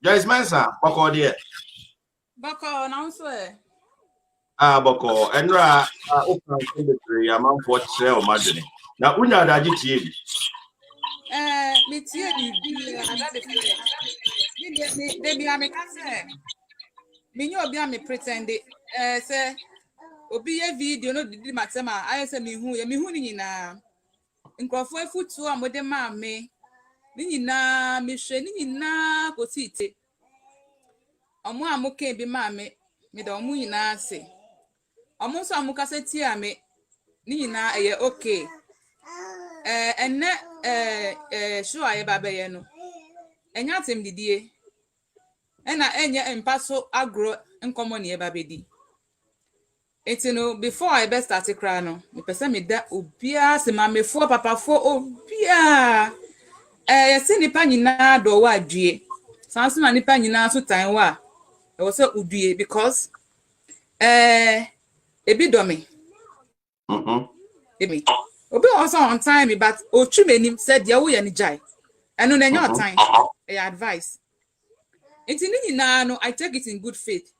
Joyce Mensah, boko dear. Boko, now swear. Boko, and open secretary, a man for trail margin. Now, Una Dajiti. Me tea, they be a mecanic. Me know be pretend say, Obi a video no did Matema. I say me who ni na. Nkofo foot to am with the mammy. Ni na me sheni na potite. Omo amoke be mammy. Me the omu na say. Omo so amuka say tia me. Ni na okay. And sure I baba no. Enya tem didie. Ena enya empaso agro nkomo ne babedi. It's before I best started crying no. Me pese me da obia se mamefo papafo obia. Yesi nipa nyina do wa adue. Sanso na nipa nyina so tan wa. E wo se udue because ebi do me. Emi. Obi also on time but otu menim said ya wo ye ni jai. Eno na your time. Advice. It's in no, I take it in good faith.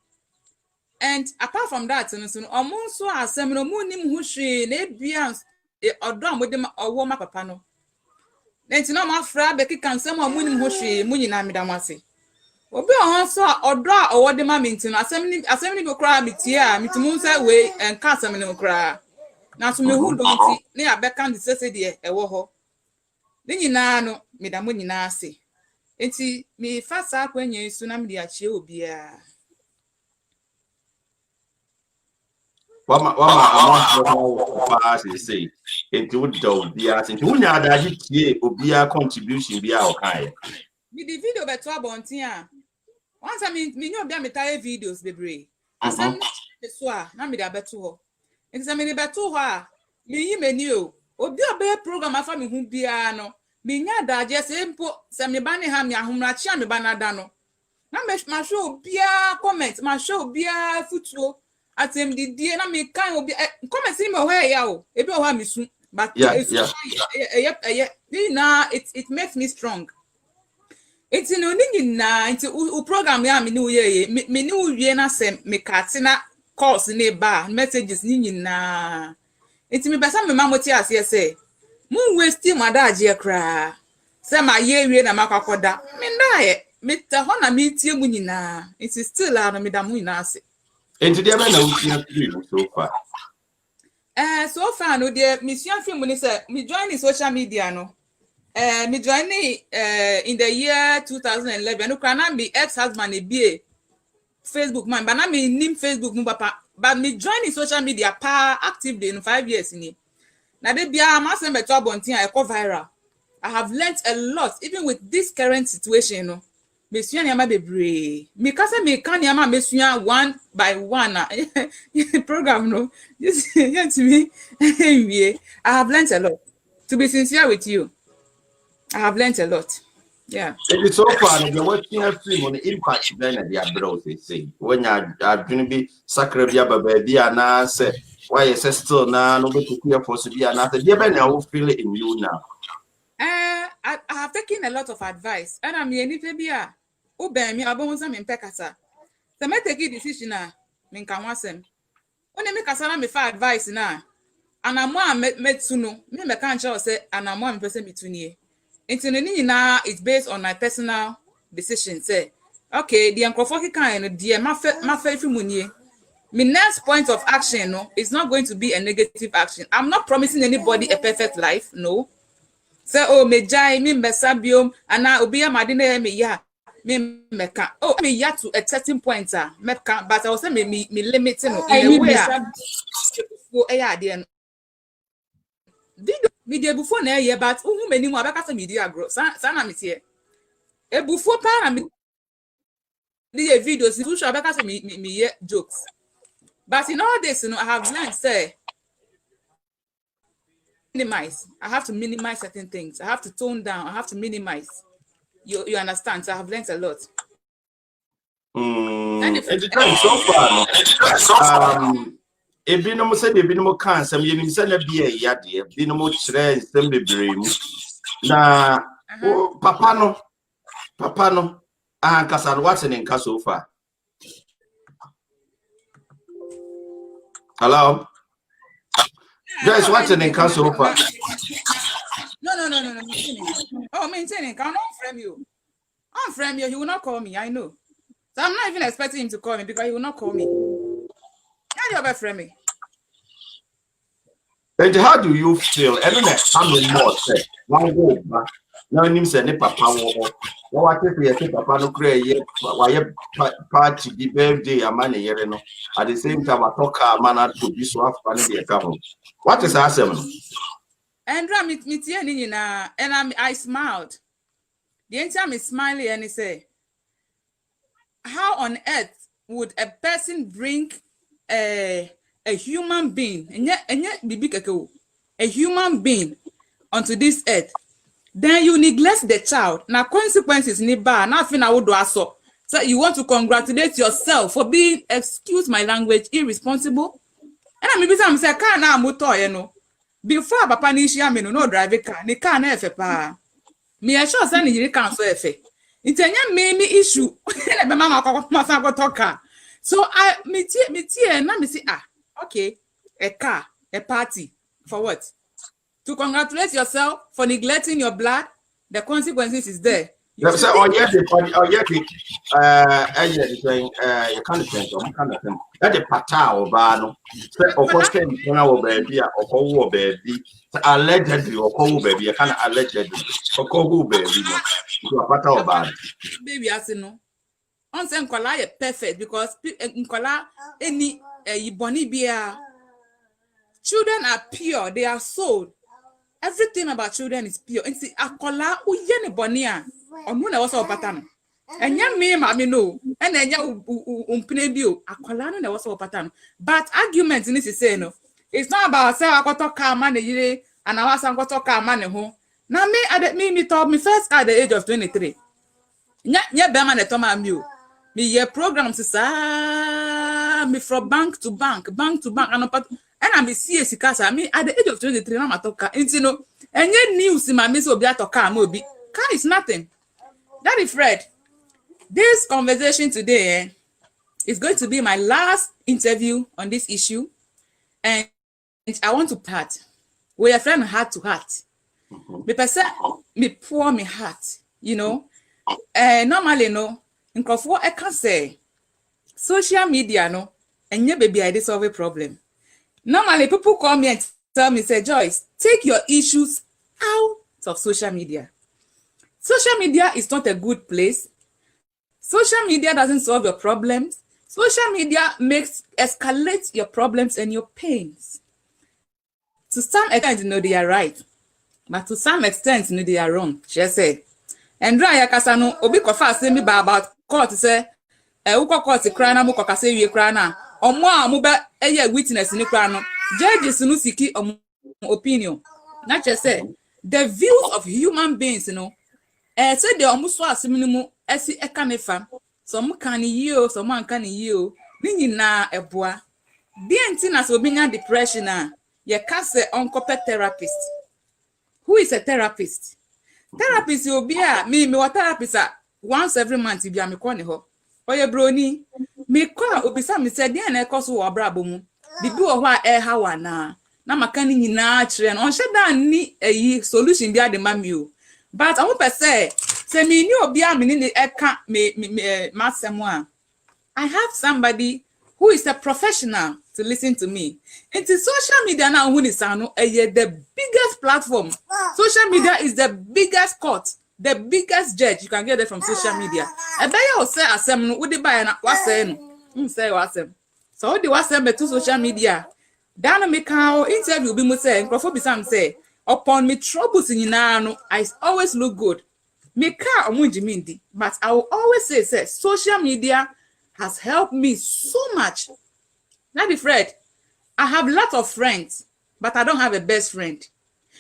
And apart from that, so asem no munim hu hwe na ebia odom with them owo ma papa no. Nti no ma fra be kika nsem munim hu hwe munyina medamase. Obi so odo a owo de ma minti no asem ni be kra mitie a mitimu say we enka asem ni kra. Na so me hu donti na ya be kan se de ewo ho. Ni nyina no medamu nyina ase. Enti me fasa akwenye isu na mdi achie obi a. Wama pass say it would do be asking who nya da hitie obi a contribution bia o kan. Me the video be to abontin a. Once I me nyo bia metaye videos bebre. Asem so a na me da beto ho. Enti me beto ho a me yi mani o. Obi obe program afa me hu bia no. Me nya da je se mpo se me ba ne ha me ahomra chia me ba na da no. Na me ma show bia comment, ma show bia futuo. Atem didie na me kan obi comment ni me ho ya o. Ebi o ha me su. But it makes me strong. It's no ningi na into u program ya me ni uye me ni uwie na se me kate na calls ni ba messages ningi na. It's me besa me mamoti ase say mun waste my daje kra se ma ye wie na makwakoda me ndae me ta ho na me tie mu nyina it is still na me da mu nyina ase Enti dia be na utia film so far. So far no dia mission film ni say me join in social media no me join in the year 2011 no kra na me ex-husband e bie Facebook man but na me nim Facebook mu papa but me join in social media actively in 5 years ni. Now, I'm asking me to abontin I go viral. I have learned a lot, even with this current situation. You know, Monsieur Yama be brave. Me kase me kan Yama Monsieur one by one. Program no. Just to me. I have learned a lot. To be sincere with you, I have learned a lot. Yeah. It's so far you're watching a film on the impact then the abroad they say when you're going to be sacred baby and I say. Why is it still now? Nobody to clear for to be another. You will feel it in you now. I have taken a lot of advice, and I'm here. Nifebia, obey me. Abonza me pekasa. So me take a decision na. Me kanwasem. When me kasana me for advice na. Anamwa me tuno. Me can't say anamwa me person between into the na it's based on my personal decision. Say, okay, the uncrofoki kind dear my faith munye. My next point of action, no, it's not going to be a negative action. I'm not promising anybody a perfect life, no. Say, oh, me jai, me besabium, and now obiya madine me ya, me meka. Oh, me ya to a certain point, meka. But I will say me limiting in a way. Video before na ye, but many more abaka media grow. Sana me tie. E before pa me the videos, you should abaka me jokes. But in all this, I have learned, say, minimize. I have to minimize certain things. I have to tone down. I have to minimize. You understand? So I have learned a lot. And it's so far. If you know, say, if you know, cancer, you send a beer, yadi, if you know, trend, send the dream. Now, Papa no. Kassan, what's in Inca so far? Hello? Joyce, what's in Inca so far? No. Oh, maintaining. I'm not from you. I'm from you. He will not call me. I know. So I'm not even expecting him to call me because he will not call me. How do you friend me? And how do you feel? I don't know. I'm more say one go back. Now him say ne papa wo. What if you say papa no cray why party the birthday a man here no. At the same time I talk a man to be so after the account. What is asem? Andra me tie ni nyina and I smiled. The entire me smiling and he say, how on earth would a person bring a human being a human being onto this earth? Then you neglect the child. Now consequences ni ba. Nothing I would do so. So you want to congratulate yourself for being, excuse my language, irresponsible. And I mean, some say car na motor, you know. Before papa ni shia me no drive a car. Ni car na efe pa. Me sure say ni yiri kan so efe. Intenya me issue. Be mama ko talk. So I me tie na me say okay, a car, a party for what? To congratulate yourself for neglecting your blood. The consequences is there. You say you can't think that the pata or bano of course baby or baby allegedly or call baby I can't allegedly or call baby to a pata or bad baby as no on say nkola is perfect because nkola any boni bia children are pure, they are sold. Everything about children is pure. And see akola uye ne boni a onu na woso patano. Enya me ma me no. And enya umpene bio akola no na woso patano. But argument in this say no. It's not about say akoto ka ma ne yire and awasa akoto ka ma ne ho. Na me told me first at the age of 23. Nya be ma ne to ma mi o. Me ye programs sa me from bank to bank and I'm a CS casa. Me at the age of 23, I'm a talker. And you know, and yet news in my miss will be a talker. Mobi car is nothing. Daddy Fred, this conversation today is going to be my last interview on this issue, and I want to part. We are friends heart to heart. Me person, me pour me heart. You know, normally no. In I can say social media no, and yeah, baby, I solve a problem. Normally, people call me and tell me, say, Joyce, take your issues out of social media. Social media is not a good place. Social media doesn't solve your problems. Social media escalates your problems and your pains. To some extent, you know, they are right. But to some extent, you know, they are wrong. She said. And Raya Kasano, Obi Kofa say me about court, say, Uko court, crana, Muko say, you crana. Or more muba a witness in the crown. Judges no siki opinion. Not just say the views of human beings, you know. Say they almost was minimum as a canefa. Some can you, someone can you. Nini na a bois. Dientina obinya depression. Ye can say uncle therapist. Who is a therapist? Therapist will be me what therapist once every month. You be a me corner ho. Oye brony. Me kwa obisa me said dey na ekoso wo brabo mu bibi wo ho a hawa na maka ni nyina kire no on sheda ni solution dia de mami o but I won say me ni obi a me ni eka me masem a I have somebody who is a professional to listen to me. Into social media now who is the biggest platform. Social media is the biggest court. The biggest judge you can get it from social media. And then you say asem no we buy na what say no. Say asem. So the what say to social media. Dan me can interview be mo say crofo be sam say upon me troubles in no I always look good. Me ka omunjimindi but I will always say social media has helped me so much. Daddy Fred, I have lots of friends but I don't have a best friend.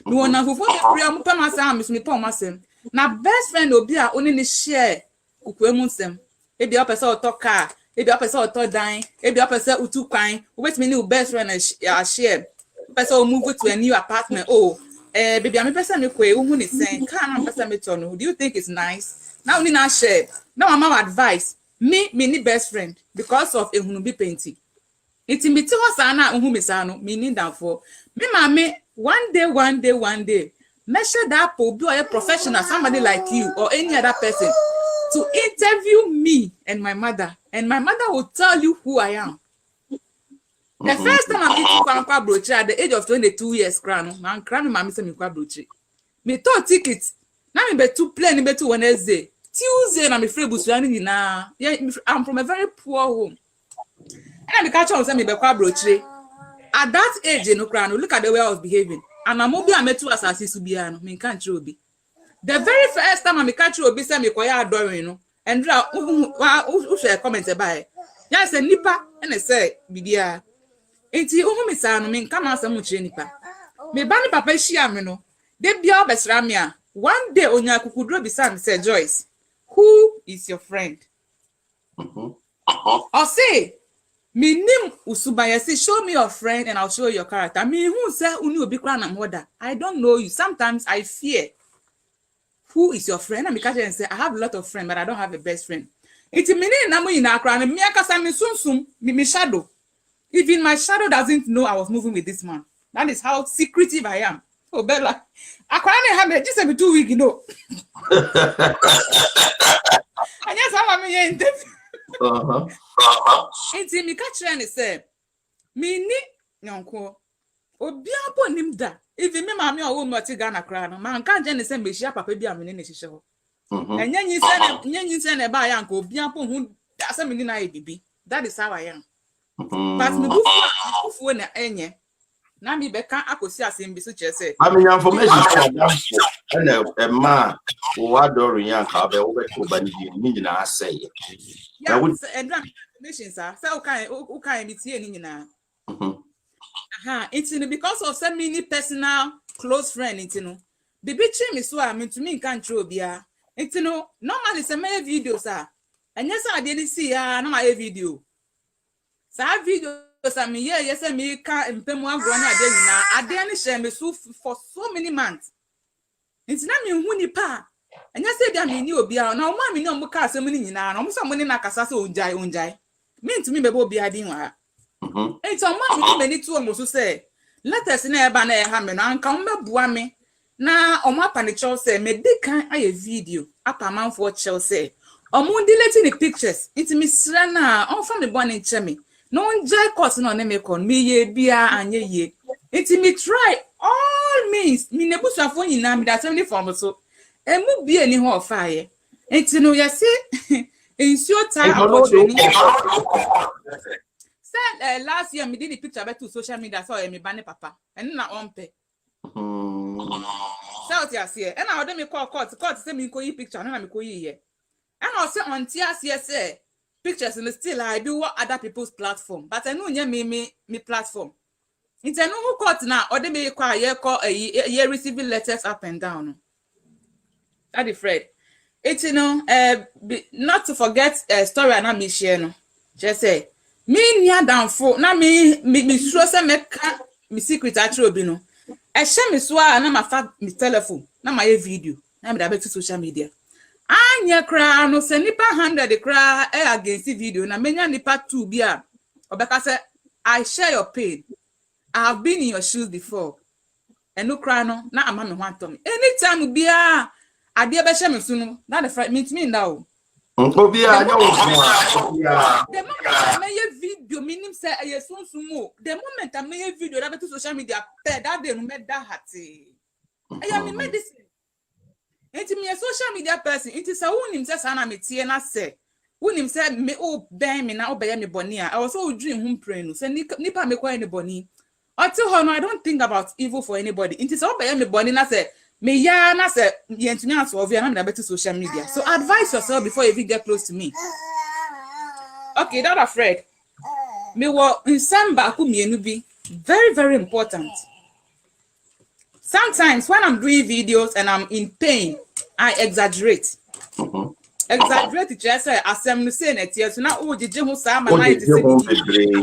Me wanna who for prayer mo pa masam me pa masam. Na best friend obi a oni ni share kukwemu nsem ebi opese otoka ebi opese otodan ebi opese utu kwan wait me new best friend share opese o move to a new apartment baby am pese me kwe uhu ni sen kan am pese me to no. Do you think it's nice? Now we not share. Now my mom advice me need best friend because of ehunubi painting. It's in between us and uhumesano me need that for me mama one day measure that be a professional, somebody like you or any other person to interview me and my mother will tell you who I am. The first time I'm eating kwa broche at the age of 22 years, man, crying, mammy, send me kwa broche. Me thought tickets. Now me be too plain, me too Wednesday. Tuesday, I'm afraid buswani na. Yeah, I'm from a very poor home. And I catch on send me be kwa broche. At that age, you know, look at the way I was behaving. And I'm obi ametu asasi subiano. Me can't be. The very first time I catch you obi say me kwaya adoring, you know. And who share comment about. Yes, a nipa and I say bidia. Enti uhumisa no me nkama asem chire nipa me ba ni papa hia me no de bia obesra me a one day onya kukudro bisa me say Joyce, who is your friend? I say me nim usubaya say show me your friend and I'll show you your character. Me who say uni obi kra na mother, I don't know you. Sometimes I fear. Who is your friend? And me catch and say I have a lot of friends but I don't have a best friend. Iti me ni na mo ina kra na me akasa me sunsum me shadow. Even my shadow doesn't know I was moving with this man. That is how secretive I am. Oh, Bella, I can't have it just every 2 weeks, you know. I just have a interview. It's in me catch and say, me ni yonko. Obiabo nim da. Even me mami o wo Ghana kra no. Man kan je ne say me shia papa bia me ne hihye ho. Enyanyi se ne ba ya nko obiabo hu da say me ni na bibi. That is how I am. But me bufu na enye na me beka akosi asem bi so che say I mean information and ma wo adore yan ka be wo be ko ba ni nyina asay yeah and information sir say o kan mi tie ni nyina it's because of so many personal close friend you know bibi chi me so a me to me kan tro bia you know normally say my videos are enye say ade ni see ya na my video sa video sa me yes me ka mpemu agro na ade nyina ade ni share me so for so many months nti na me hu nipa anya say bia me ni obi a na o ma me ni o mu ka asem ni nyina na o so mo ni na kasa se onjai me ntumi be bo obi ade nwa nti o ma me ni tu o mo so say let us na eba na e ha me no anka o mbebua me na o ma pa ni chow say me de kan aye video apa man for chow say o mo delete the pictures nti me sra na on fa me born in chemi no jai course no na me kon me ye bia anye ye iti me try all means me nebusuafo nyina me da 70 form so emu bia ni ho faaye iti no yesi ensure time opportunity said last year me did the picture about to social media so me bane papa and na onpe so what you and I me call court say me ko yi picture na me ko yi ye and I say on tεars say pictures and still I do what other people's platform but I know me platform it's a no court now or they may call ye receiving letters up and down that is Fred it's you know not to forget story and me share no just say me near down for na me sure say me secret actually obi no e share me so na ma fa me telephone na ma video na me da be to social media anya kra no se nipa 100 kra against video na menya nipa 2 bia obeka say I share your pain. I have been in your shoes before and no cry no na ama me ho atom anytime bia ade be share me so no na the meet me now obi anya wo the moment I video meaning say aye sunsumo the moment I make video that to social media that day no me da hati I am medicine. Enti me a social media person, it is a wonim say sana me tie na say. Wonim say me o ben me na obeye me boni a. I was so dream home pray no. Say nipa me kwa anybody. Until ho no I don't think about evil for anybody. It is obeye me boni na say me ya na say yentumi aso of ya na me better social media. So advise yourself before you even get close to me. Okay, not afraid. Me wo nsamba ku mienu bi very very important. Sometimes when I'm doing videos and I'm in pain, I exaggerate. Exaggerate just say asem no say na tie so na o jeje ho sa ma night say explain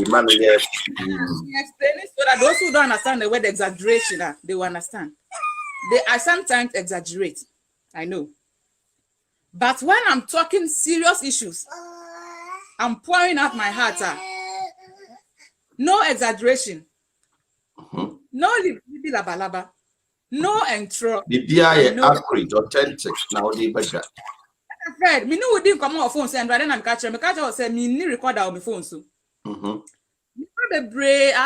it so that those who don't understand the word exaggeration they will understand. I sometimes exaggerate. I know. But when I'm talking serious issues, I'm pouring out my heart. No exaggeration. No labalaba. No intro. The accurate, authentic. Now the better. Fred, me no didn't come on phone and rather than catch me catch say me need record on my phone so. I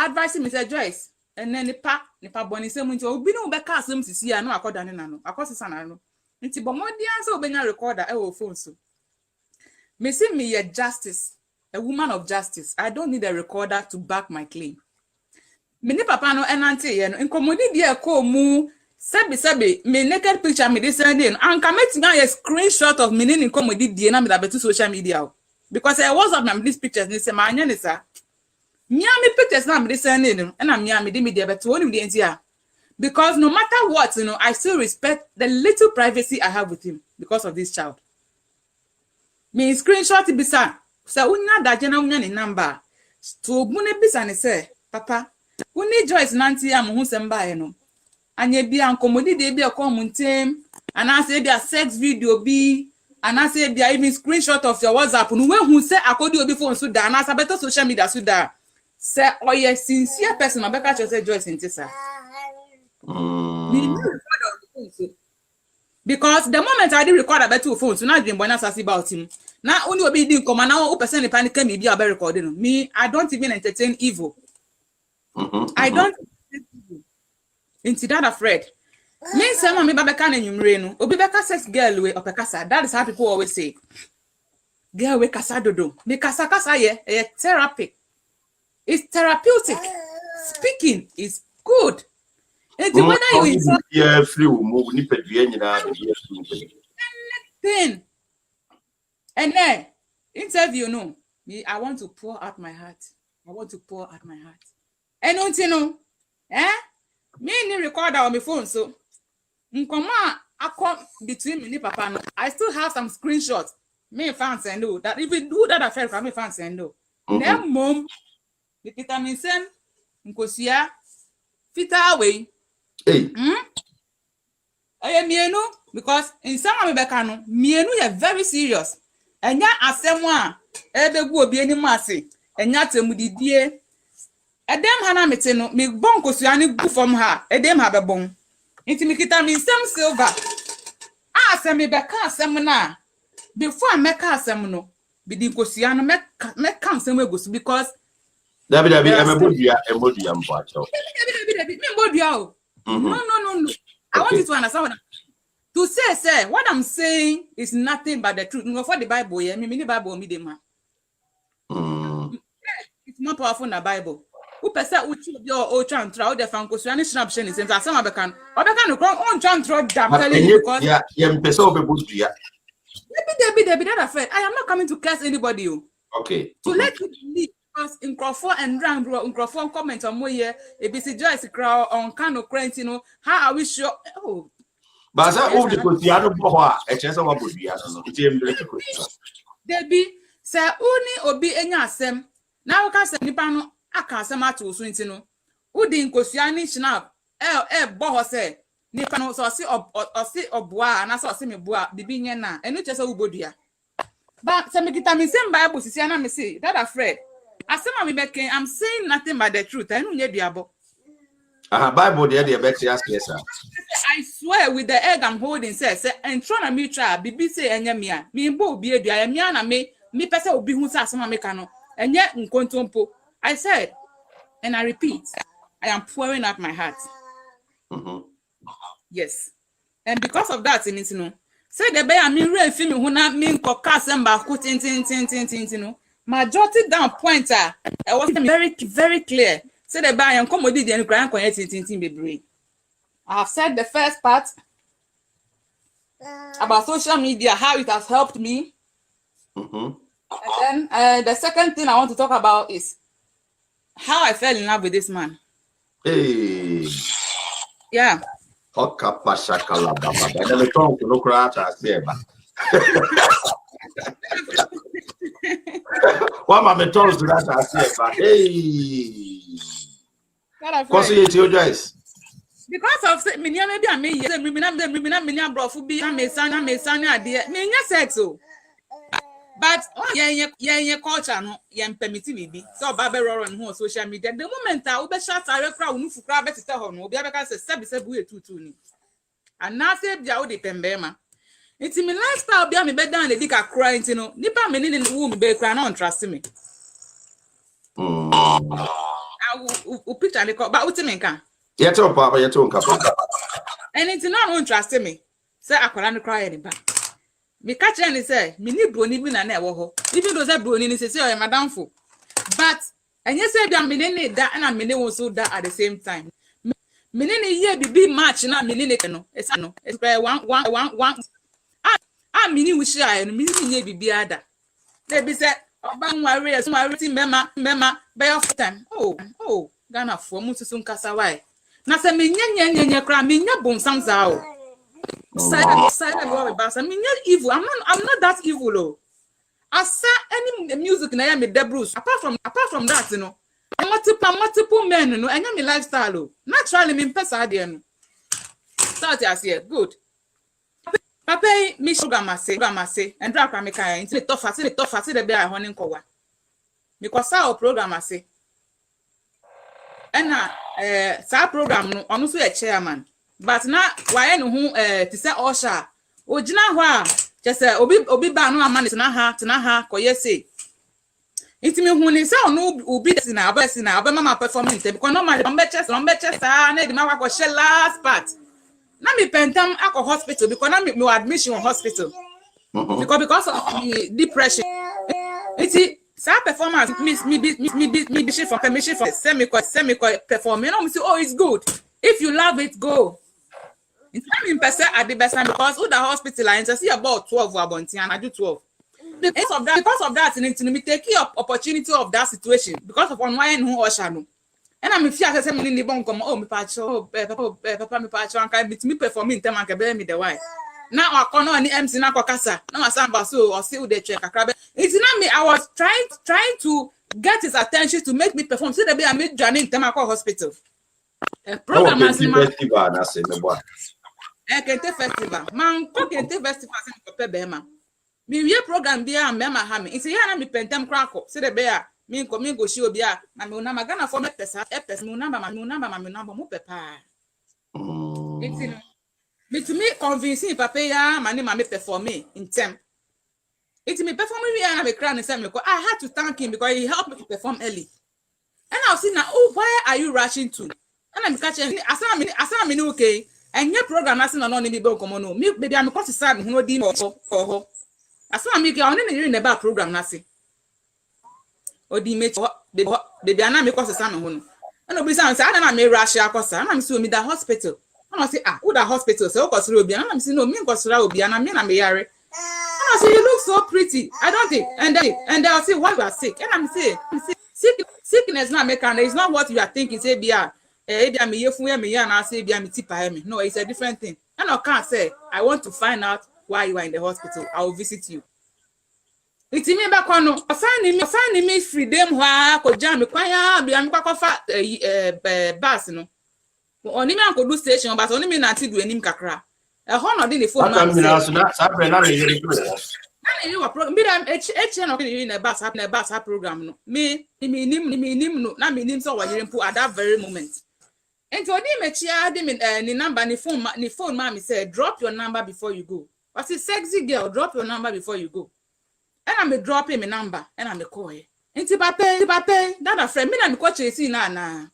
advise me say Joyce and then nipa boni say mu nti obi no be ka asem sisi a no akoda ne na no akosisa na no. Nti bo modi answer obenya recorder e wo phone so. Me see me a justice, a woman of justice. I don't need a recorder to back my claim. Me ni papa no enante ye no nkomodi dia ko mu Sebi, me naked picture me this sending and can make a screenshot of me in comedy DNA me to social media because I was up these pictures ni say my name sir. Me pictures now me this sending and I'm me dey media but one the entire because no matter what I still respect the little privacy I have with him because of this child. Me screenshot bisa say unya da jena unya ni number to obune bisa ni say papa uni Joyce nanti am hu semba no anye bi ankomodi de bi akomuntem and I say their sex video bi and I say there even screenshot of your WhatsApp no we hu say akodi obi phone so da na sabeto social media so da say oye sincere person obeka say Joyce ntisa because the moment I did record about two phones so now dream boy na sassy about him now only obi din come now o person panic me bi about recording me I don't even entertain evil. I don't into that afraid. Me say me babeka na nyumre no. Obi beka sex girl we opekasa. That is how people always say. Girl we kasa dodo. Me kasa ye therapy. It's therapeutic. Speaking is good. And whether you insult free move ni pedue nyina anything. And then interview no. Me I want to pour out my heart. And until me ni recorder on my phone so nkoma akọ between me ni papa no I still have some screenshots me fans and know that if you do that affair for me fans and know then mom the vitamin sen nkosia fita away mienu because in some of me beka no mienu ye very serious enya asem a ebegu obi enimu ase enya temudidie Edem hana mete no me bon kosua ni gu from her edem ha bebon nti me kita me sem silver asem me beka asem na before make asem no be di kosua no me kan sem egosu because David emodua mpacho me modua o no I want you to understand what to say what I'm saying is nothing but the truth. No for the Bible here me the Bible me dem ha it's more powerful than the Bible. Who pesa uchi o chantra o de fankosua ni snapshot ni sense asem obeka no on chantra dam telling you because yeah pesa obebodua Debbie that affair I am not coming to curse anybody okay to let you believe because in Crawford and Rand in Crawford comment on here ABC Joyce crowd on Kano Crent how are we sure but say o de kosua no bo ho a e chese wa bodua no nti embre kosua Debbie say uni obi enya asem na wo ka say nipa no aka asem atu so nti no udi nkosua ni snap bo ho say nipa no so si oboa na so si meboa bibi nye na enu chese wo bodua but say me kita me same Bible sisi na me say that afraid asem am be ken I'm saying nothing but the truth enu nye duabo Bible there better ask yes sir I swear with the egg I'm holding say and try na me try bibi say enya me a me bo obi edua me na me pese obi hu say asem am ka no enye nkontompo I said and I repeat I am pouring out my heart. Yes. And because of that in it no say the be am real film hu na me nkoka asem ba ko tin no majority down pointer I was very very clear say the be am komodi dey nkran kwanya tin bebre. I have said the first part about social media, how it has helped me. And then the second thing I want to talk about is how I fell in love with this man. Hey. Yeah. What my mentors do that? Hey. What's your Joyce? because of me maybe I mean yes me brofo bi na me san ade me nya sex o but yeah culture no yeah permit me so ba be run on social media the moment I be share tare kra unu fu kra be tete ho no obi abeka say sebi etutu ni and na say bia wo de pembema enti me lifestyle bia me be down the dick akra enti no nipa me ni wo me be kra na on trust me I picture the but what me kan yet on papa yet on papa and enti no on trust me say akwara no cry any ba me catch any say me ni broni bi na na e wo ho even though say broni ni say o madam fo but enye say bia me ni da na me ni won so da at the same time me ni ye bibi match na me ni no it's one me ni wushi aye no me ni ye bibi ada they be say oba nware so nware ti mema by of time oh Ghana for mu susu nkasa why na say me nya kra me nya bom samza o side go be say me nya evil I'm not that evil o asa any music na ya me debrus apart from that you know multiple men no enya me lifestyle o naturally me pesa ade no start as here good papa me program say and drop am kan into tough the be I honey nkowa because our program say na sa program no onu so e chairman but na why no hu ti say osha ogina ho a je say obi ba no amane tena ha koye say itimi hu ni say onu obi na aba mama performance because normally on be chest na di ma kwa share last part na me pentam akọ hospital because na me admission hospital because of the depression it's sa performance me be for permission for semi perform you know me say oh it's good if you love it go it's not in person at the best time because who the hospital I see about 12 abonti and I do 12 because of that me take opportunity of that situation because of on why who osha no and I'm fear say me ni bon come oh me pacho papa me pacho an kai bit me perform in them an ka be me the why now akono ani MC na kokasa na asamba so o see who dey check akra it's not me I was trying to get his attention to make me perform see the be I made journey in Temako hospital program as festival na say me boy Kente festival man ko Kente festival se me papa be ma me wie program bia me ma ha me it's here na me pentem krako see the be a me go shi obi a na me una magana for me pesa me una ma mo pepa it's me to me convincing papa ya mani ma me perform in time it's me performing we na me cry and say me I had to thank him because he helped me to perform early and I was saying now oh why are you rushing to and I'm catching asa me okay and your program na say no ni be come no me baby I'm cause sad who di ho asa me ke on ni in the program na say odi me baby ana me cause sad ho no and obi say na me rush akosa na me see me the hospital and I say who the hospital say cause obi and I say no me cause obi and me na me yare and I say you look so pretty I don't think and they'll say why you are sick and I'm say sickness na make and it's not what you are thinking say bia bia me yefu me ya na say bia me tipa me no it's a different thing and I can't say I want to find out why you are in the hospital I will visit you it's me back on no find me freedom ho ko jam me kwan ya bia me kwakofa bus no oni me anko do station but oni me na ti do anim kakra ho no dey the phone man say na you program me am no in the bus program no me nim no na me nim so wanyere mpo at that very moment and odi me chia dey me ni number ni phone ma me say drop your number before you go but say sexy girl drop your number before you go and I me drop him number and I me call him enti pape that friend me na me ko chase na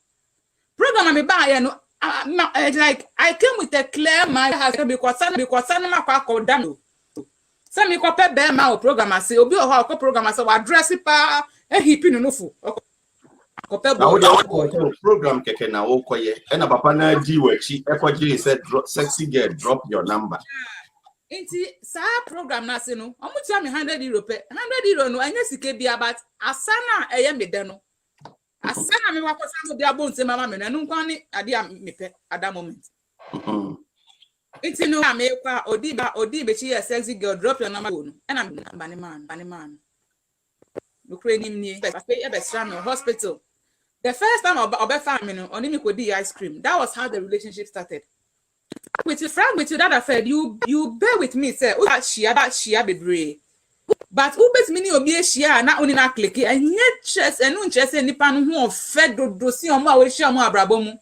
program me ba ya no like I came with a clear mind because na kwa down so me ko pe be ma o program ase obi o ho program ase wa address pa hipi no fu ko pe program keke na wo koye e na papa na di wachi e ko ji said sexy girl drop your number enti sa program na ase no omu tia me 100 euro pe 100 euro no anya sike bia but asana eye me de no asana me wakosa no bia bo nse mama me no nkwan ni ade a me pe at that moment it's no me kwa odi be chi sexy girl drop your number no and I'm bani man no kure nim ni papa e be sra no hospital The first time Obe family only me could ice cream. That was how the relationship started. With your friend, with your dad affair, you bear with me, say, that shia be brave. But who bet me obi shia na only na click and yet chess and no chess any pan who fed do see on my way share more abrabomu.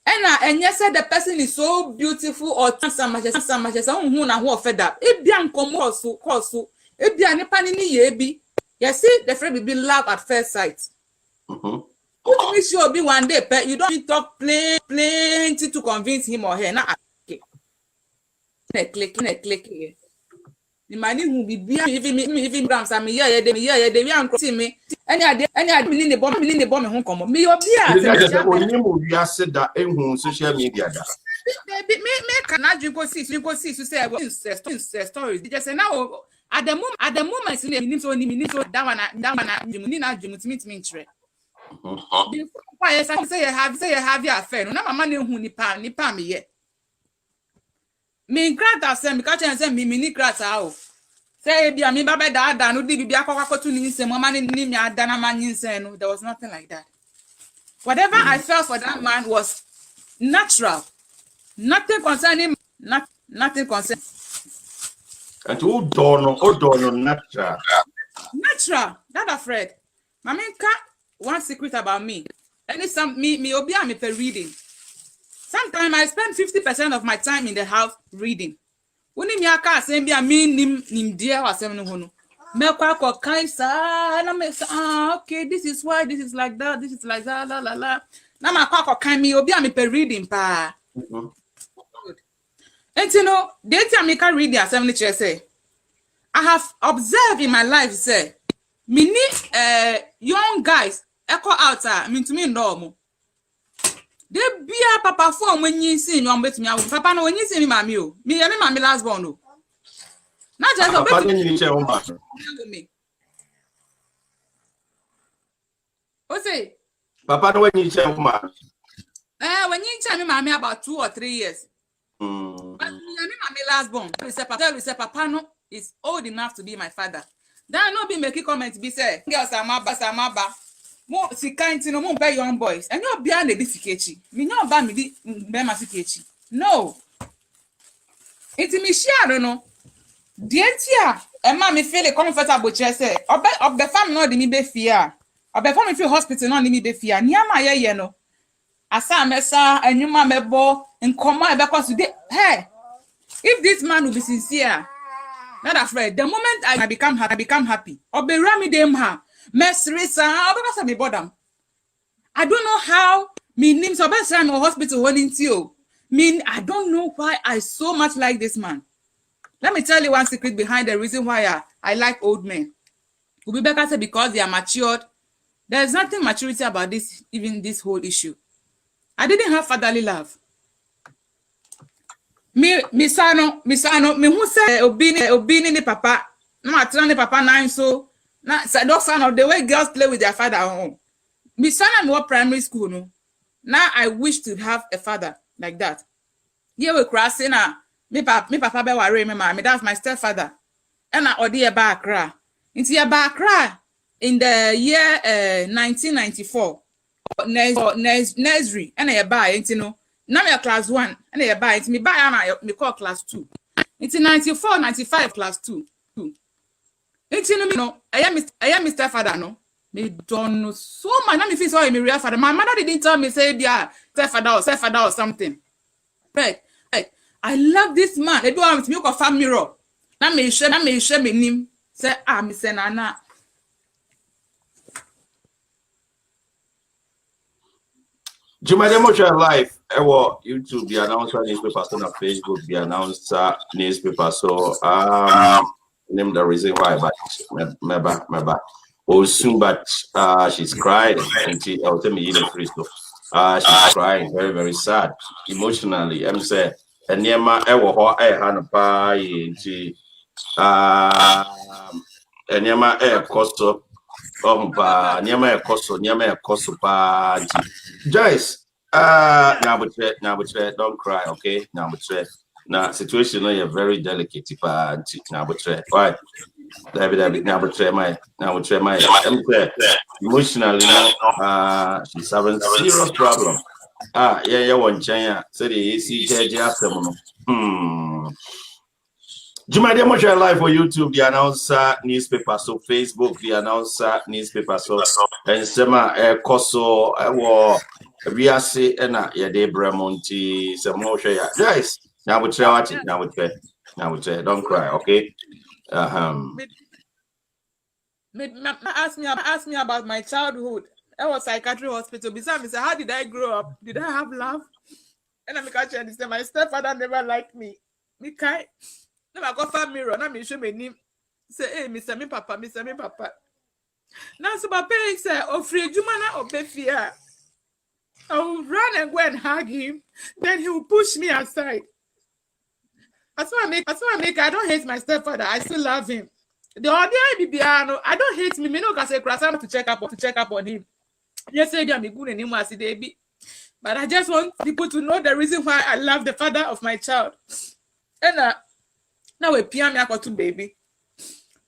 And yes, the person is so beautiful or some matches, who na who fed up. It be uncommon so. It be an epanini yebi. You see, the friend will be love at first sight. Which means you'll be one day, but you don't need to talk plenty to convince him or her. Nah, click. The money who be even grams. I mean, yeah, they uncle see me. Any in the bomb, home come. Me, your beer. Said that in social media. Me cannot you go see to say stories. They just say now at the moment, you need to that one, you need not to meet me. Why say you have your affair. No, my money who nipa me yet. Me grata say me catch and say me ni grata o. Say bia me baba da no di bia kwakwa to ni nsem mama ni me adana man nsem no. There was nothing like that. Whatever I felt for that man was natural. Nothing concerning nothing concerning. And who don't natural. Natural, not afraid. Mama one secret about me. And me obi am per reading. Sometimes I spend 50% of my time in the house reading. When me aka say be me nim dear or seven no. Me kwa kaisa na me okay, this is why this is like that, this is like that la la la. Na ma kwa kan me obi am per reading pa. And you know, the time me can read the assembly chair say I have observed in my life say me need young guys echo out me to me normal. They be a papa form when you see me on bet me papa no when you see me mammy o me and mammy last born o. Not just a bet me. What say? Papa no when you tell woman. When you tell me mammy about 2 or 3 years. But me and mammy last born. We say papa no is old enough to be my father. That no be making comment be say girls amaba. Mo si kind no mo be young boys. And you be an edifikechi. Me no ba me di be masikechi. No. It me share no. Dientia e ma me feel comfortable che say obe fam no di me be fear. Obe fam me feel hospital no di me be fear. Niama ye no. Asa mesa enuma mebo nkoma e be cause today. Hey. If this man will be sincere, not afraid. The moment I become happy. Obe rami dem ha. Mesrisa, because me bottom. I don't know how me name so best in hospital holding you. Mean I don't know why I so much like this man. Let me tell you one secret behind the reason why I like old men. Ubi Becca said because they are matured. There's nothing maturity about this, even this whole issue. I didn't have fatherly love. Me sano, me who say obini ni papa, no matter papa nine so. Now, those son of the way girls play with their father at home. My son and what primary school no. Now I wish to have a father like that. Here we crossing me papa be worry me mommy. That's my stepfather. And I odi a Accra. Into a Accra in the year 1994. Nursery and a buy into no. Now me class 1 and a buy into me buy me call class 2. Into 94, 95 class 2. It's in no, I am Mr. Father, no. Me don't know so much. Let me feel sorry, me real father. My mother didn't tell me, say, yeah, stepfather or something. Right. I love this man. They do have to milk of family mirror. Now me share me name. Say, me say, Nana. Jumademo share live. YouTube, the announcer newspaper, on Facebook, the announcer newspaper. So, name the reason why, but Meba. Oh, soon, but she's crying, and she tell me she's crying, very, very sad, emotionally. I'm saying, and near my hand and near my costo, near my costo, Joyce, now don't cry, okay? Now, situation is very delicate. Why? David, now would say my emotionally, she's having serious problem. Yeah, one China, said the ACJ after Jumade much live for YouTube, the announcer newspaper, so Facebook, the announcer newspaper, so and Sema Koso, we are say, and yeah, Debra Monti, some more share. Guys, now we try watching, now we say, don't cry, okay? Ask me about my childhood. I was psychiatric hospital. Besides, me say, how did I grow up? Did I have love? And I'm catching this. My stepfather never liked me. Me kai. Now I go for mirror. Now me show me name. Say, hey, Mr. Me papa. Now so papa say, oh, free Jumana or Befia. I will run and go and hug him. Then he will push me aside. That's why I make. I don't hate my stepfather. I still love him. The idea I don't hate me. Me no can say to check up on him. Yes, I am good and him as baby. But I just want people to know the reason why I love the father of my child. And now we PM me to baby.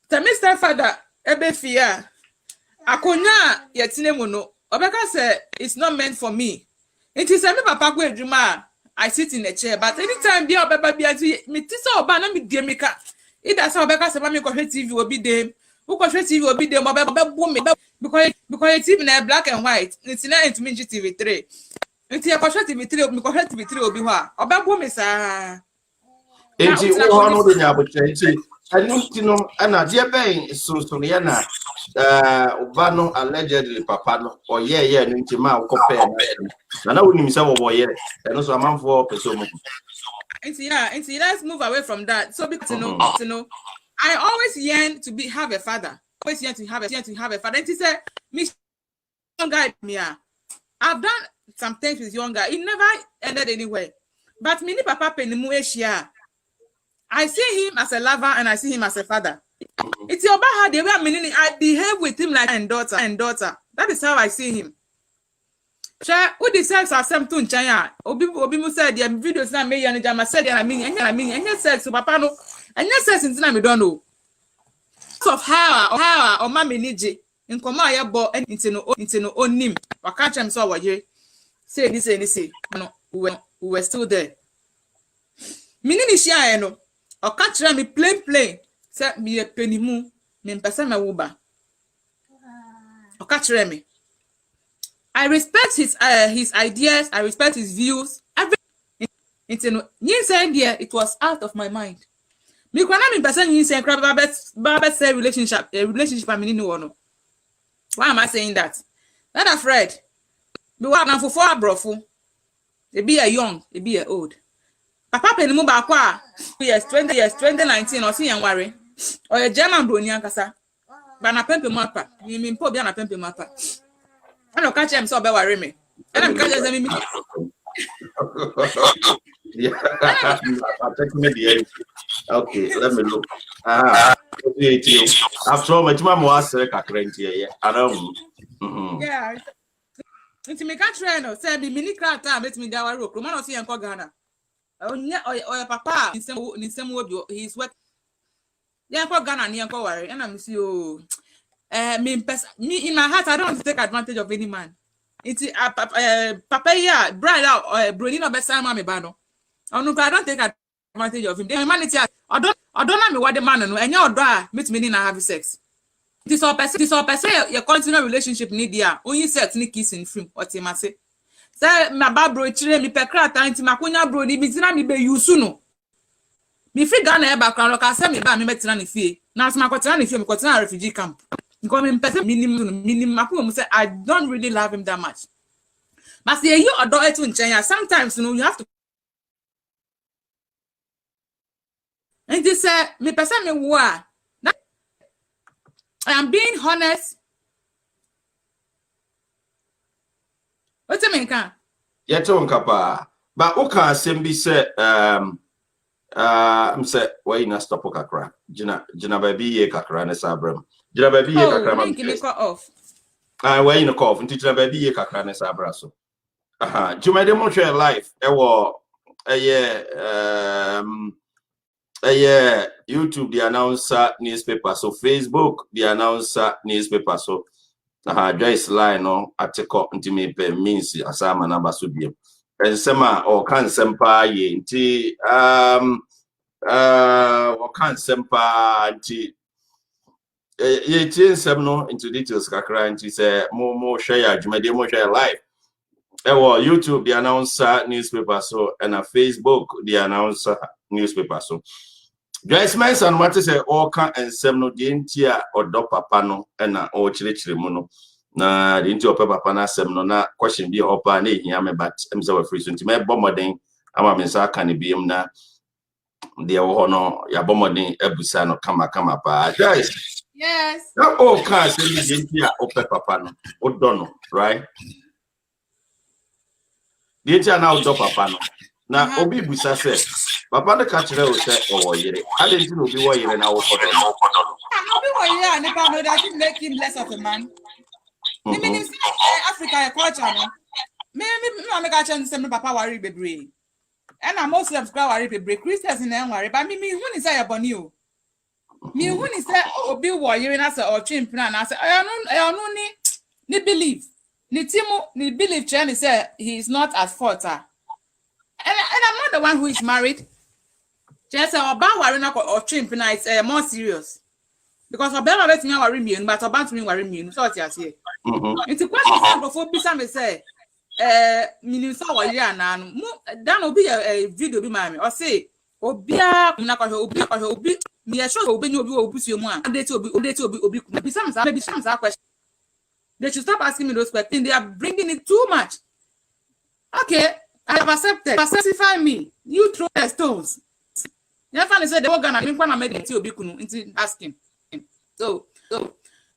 The Mr. Father, ebe fear. Akonya yetine mono. Obeka say it's not meant for me. It is me papa go edwuma. I sit in a chair, but anytime be obeba be me tisa oba na me die meka. Either say obeka say me kohwe TV obi dem. Who kohwe TV obi dem obeba bo me because TV na black and white. It's not into me TV3. It's a kohwe TV3 me kohwe TV3 obi ho a. Obeba bo me sa. Enti wo no de nyaboche. I don't know, and a dear bay so Yana Ubano allegedly papa or yeah, Nintima compare. And I wouldn't say, oh, yeah, and also a man for person. And let's move away from that. So, because you know, I always yearn to have a father. Always yearn to have a father. And he said, Miss young guy, I've done some things with young guy. It never ended anywhere. But mini papa penimueshia. I see him as a lover and I see him as a father. It's your bad the way I behave with him like a daughter. That is how I see him. Who decides as some to China? Obi said the videos na me and Jama said I mean and said to papa no and says in me don't know. So how or mommy niji in koma ya bo into no onim. Waka chem so waye. Say this no we were still there. Minini shia no. O catch me plain say me penimu me mpesa me wuba o catch me. I respect his ideas, I respect his views, everything. It was out of my mind. Me kwana me mpesa yin say baba say relationship amini no no. Why am I saying that? Not afraid. Me wa na fofo abrofo. E be a young, e be a old. Papa penimu ba kwa yes 2019 or see yan worry or a German brony ankasa ba na pempe mu apa mi mpo bia na pempe mu apa ana ka chem so be worry me and I'm catch me okay, let me look. After all, my mom was here. I don't. Yeah. It's me catch no say be mini craft time let me dawa rock man see yan ko Ghana. Oh papa he's work. Yeah, for Ghana and worry. And I'm see you. Me in my heart, I don't want to take advantage of any man. It's papa yeah, bride out or Bruni no best mammy bano. I don't take advantage of him. The humanity I don't know what the man and your dry meet me in have sex. This all per se your continual relationship need ya only sex ni kissing film what him say. Say my babro chire mi pekra tanti makonya bro ni bitina mi be yusu no mi free Ghana e background ka say me ba me metina ni fie na so makotina ni fie me kotina refugee camp because me person minimum makomo say I don't really love him that much but say you odo etu nchen sometimes you know you have to and this say me person me wo I am being honest. What's the main can? Yeah, Kapa. But okay, Simbi said, I'm said, why you not stop Kakra? Jina baby ye Kakra and Sabram. Jina baby ye Kakra. Off. Why you no cough until Jina baby ye Kakra and Sabraso. Juma demonstrate life. Yeah, Yeah, YouTube the announcer newspaper, so Facebook the announcer newspaper, so Joyce line no article into me means asama number so be and sema or can sempa ye nti or can sempa nti ye tin sem no into details kakra nti say more share adwumade more share live YouTube the announcer newspaper, so and a Facebook the announcer newspaper, so Joyce Mensah what is all can and sem no the ntia odo papa no na o chire mu no na the ntia papa na sem no na question bi opa na ehia me but em say we free so nti me bomoden ama me sa kan bi em na de wo no ya bomoden abusa no kama pa Joyce. Yes. Na all can say the ntia opa papa no odo no right. The ntia na odo papa no na obi busa say papa no catch o say o yire I didn't know obi wo yire na wo kodo no obi wo yire and papa no that make him less of a man. Me Africa culture no me make a chance say papa worry bebre and na Muslims cry worry bebre Christians na worry but me who ni say yaboni o me who ni say obi wo yire na say o twempina na say I no ni believe ni timo ni believe Chen say he is not at fault. And I'm not the one who is married. Just about worrying or chimping is more serious. Because about let me worry me, but about me worry me. So it's here. It's a question before Bissam say, Minister Waya nan, that will be a video be mammy, or say, Obia, Obi, me a show open your one. They to be maybe some question. They should stop asking me those questions. They are bringing it too much. Okay. I have accepted. Pacify me. You throw the stones. You have said the organ. I think when I made it to be asking. So,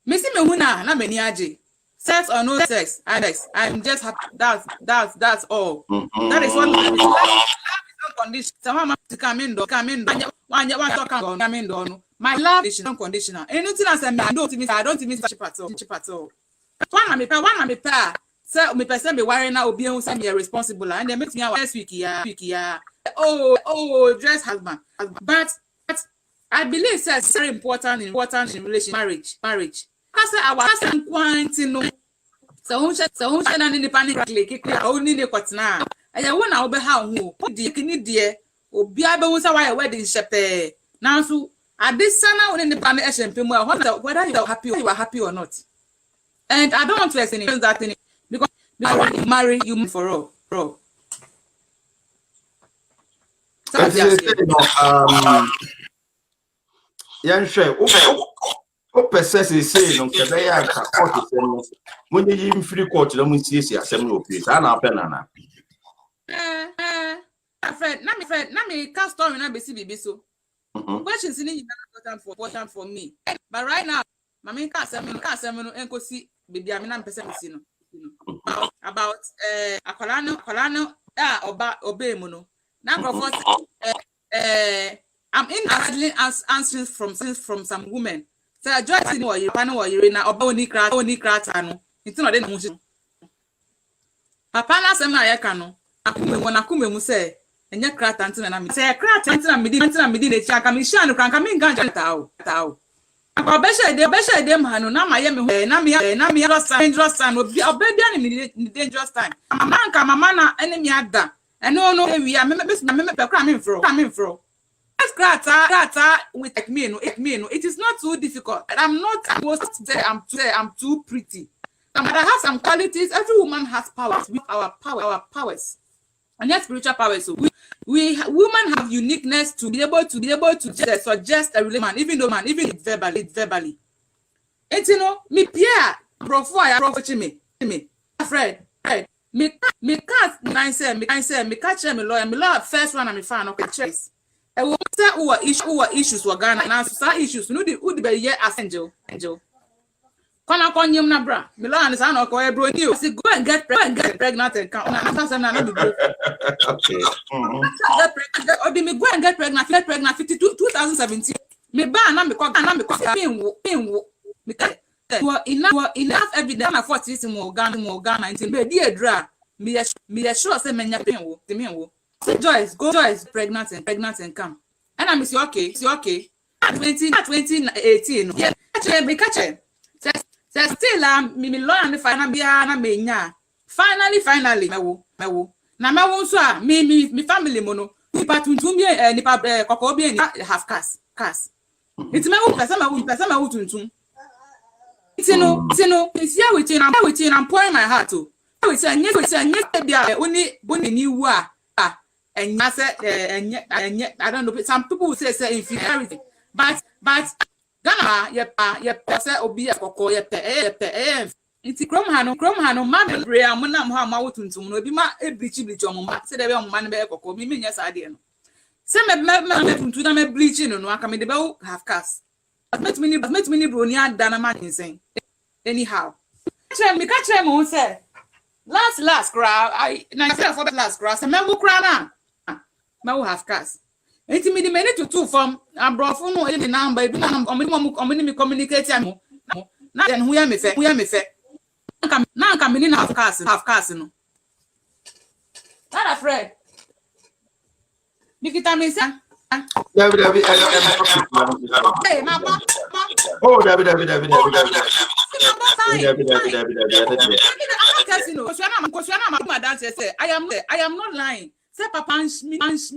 Missy Mehuna, na many aji. Sex or no sex, I'm just happy. That's all. That is what condition. Someone to come in. One talk about come in. My love is unconditional. Anything I say, I don't miss chip at all. One me pa. So me person be worrying now obi who say me responsible and they make me next week yeah. Oh, dress husband. But I believe it's very important in relationship marriage. Because our husband quantity no. So who na ni panic click only the kwatna. Aya won na obe ha hu. Di kini die obi abe won say why wedding shepe. Now so at this sana won the panic eshempe whether you are happy or not. And I don't want to explain that thing. Because you marry you for all, bro. Yan share. O person say no ke be ya ka court say no. When you free court no mun siesie asem no pie. Sa na apen na. Na me ka story na be si bibi so. Questions ni important for me. But right now, mama ka asem no enkosi bibi amina mpese me si no. About akolano oba obey no. Now I'm in answering from some women. So I just know you na oba oni krata no. It's not den ho. Papa na sem na ye ka no. Akume mu say enye krata ntina na me. Say krata ntina me di na chi aka me hia no kranka me nganja tawo. Obesha dem hanu na ma ye me na me dangerous time obebia ni dangerous time. Mama na enemy ada. No we are me pekra me fro. Krata with me no. It is not too difficult. I'm not supposed to say I'm too pretty. But I have some qualities. Every woman has powers. We our powers. And yet spiritual powers. So we women have uniqueness to be able to suggest a relationship, even verbally. And you know, me Pierre, prof me. Fred. Me can't me catch me lawyer first one and me fan okay choice. I will say who issues were Ghana and some issues no the would be here as angel. Kona konyem na bra. Me lawyer and san okay bro you say go and get pregnant and count. Na some na no be go. Okay. Obi me go and get pregnant 2017. Me ba na me pinwo. Me enough evidence na 40 mo Ghana until be dey dra me sure say menya pinwo. Say Joyce pregnant and come. And I'm okay. 2018. Yeah, catch it. Still, me learn if I be na menya. Finally, mewo. Na mewo so a me family mono. Nipa tuntum bi nipa kokko bi half cast. It's mewo person mewo tuntum. It's no, it's here with you. I'm pouring my heart to. It's a nye only boni wu a. And I said, I don't know. Some people will say inferiority, but Ghana, yep, say obi a koko yep. It's chrome hano, man, brea, monam ha mawutuntum, no be ma bleach on ma, say the man be koko, me yes idea. Say me to them bleaching no, I come in the bell half cast. But met me bronia dana man insane. Anyhow, me catch them on say. Last crowd, I for the last crowd, say me wo crowd na we have cast. Enti me the many to two from abrofo no the number do na me communicate am. Na then who me fe. Na ka me half cast no. Not afraid. Nikita me say. David. Hey, my papa. Oh, David. I am not lying. Say papa me use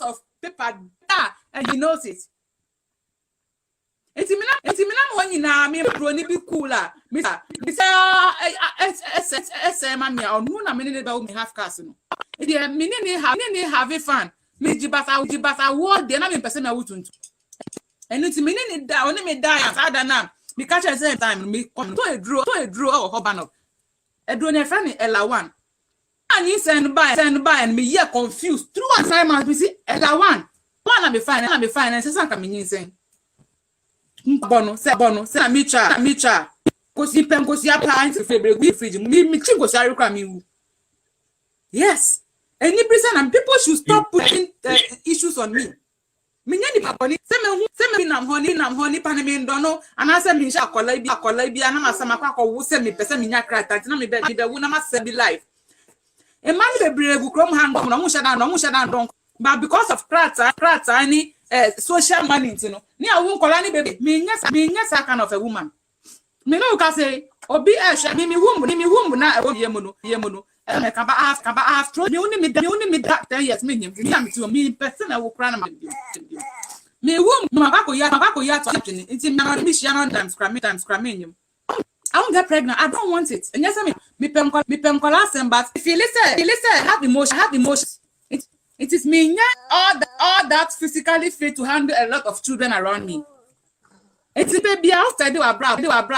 of paper and he knows it. Enti me na mo nyina me bro ni bi cooler. Me say mama onu na me ne ba me half cast no. E dey me ne have fun. Me jibata wo dey na me person na wutuntu. Enu ti me ne da oni me die as ada na me catch at same time me come to a draw or hoban up. E draw na friend Ella one. And he send by and me here confused. Through assignment we see Ella one na be fine and say sanka me nyin bono say na micha kosi pem kosi appliance febre we fridge me chingo sari kwa me wu. Yes. Any reason and people should stop putting issues on me. Me nyani papa ni say me nam honey pan me ndono and I say me sha akola bi na ma sama kwa ko wo say me pese me nya krata na me be wu na ma say be life. A man be brave chrome hand no mo sha dan but because of krata any social money you know ni awu nkola ni baby me nya kind of a woman. Me no ka say obi me womb na yemu no kaba half throw me only me that 10 years me to me person I will cry me womb mabako ya to it's me she times cramming. I won't get pregnant. I don't want it. And yes, me pem but if you listen, have emotions. It is me all that physically fit to handle a lot of children around me. It's a baby outside they were bra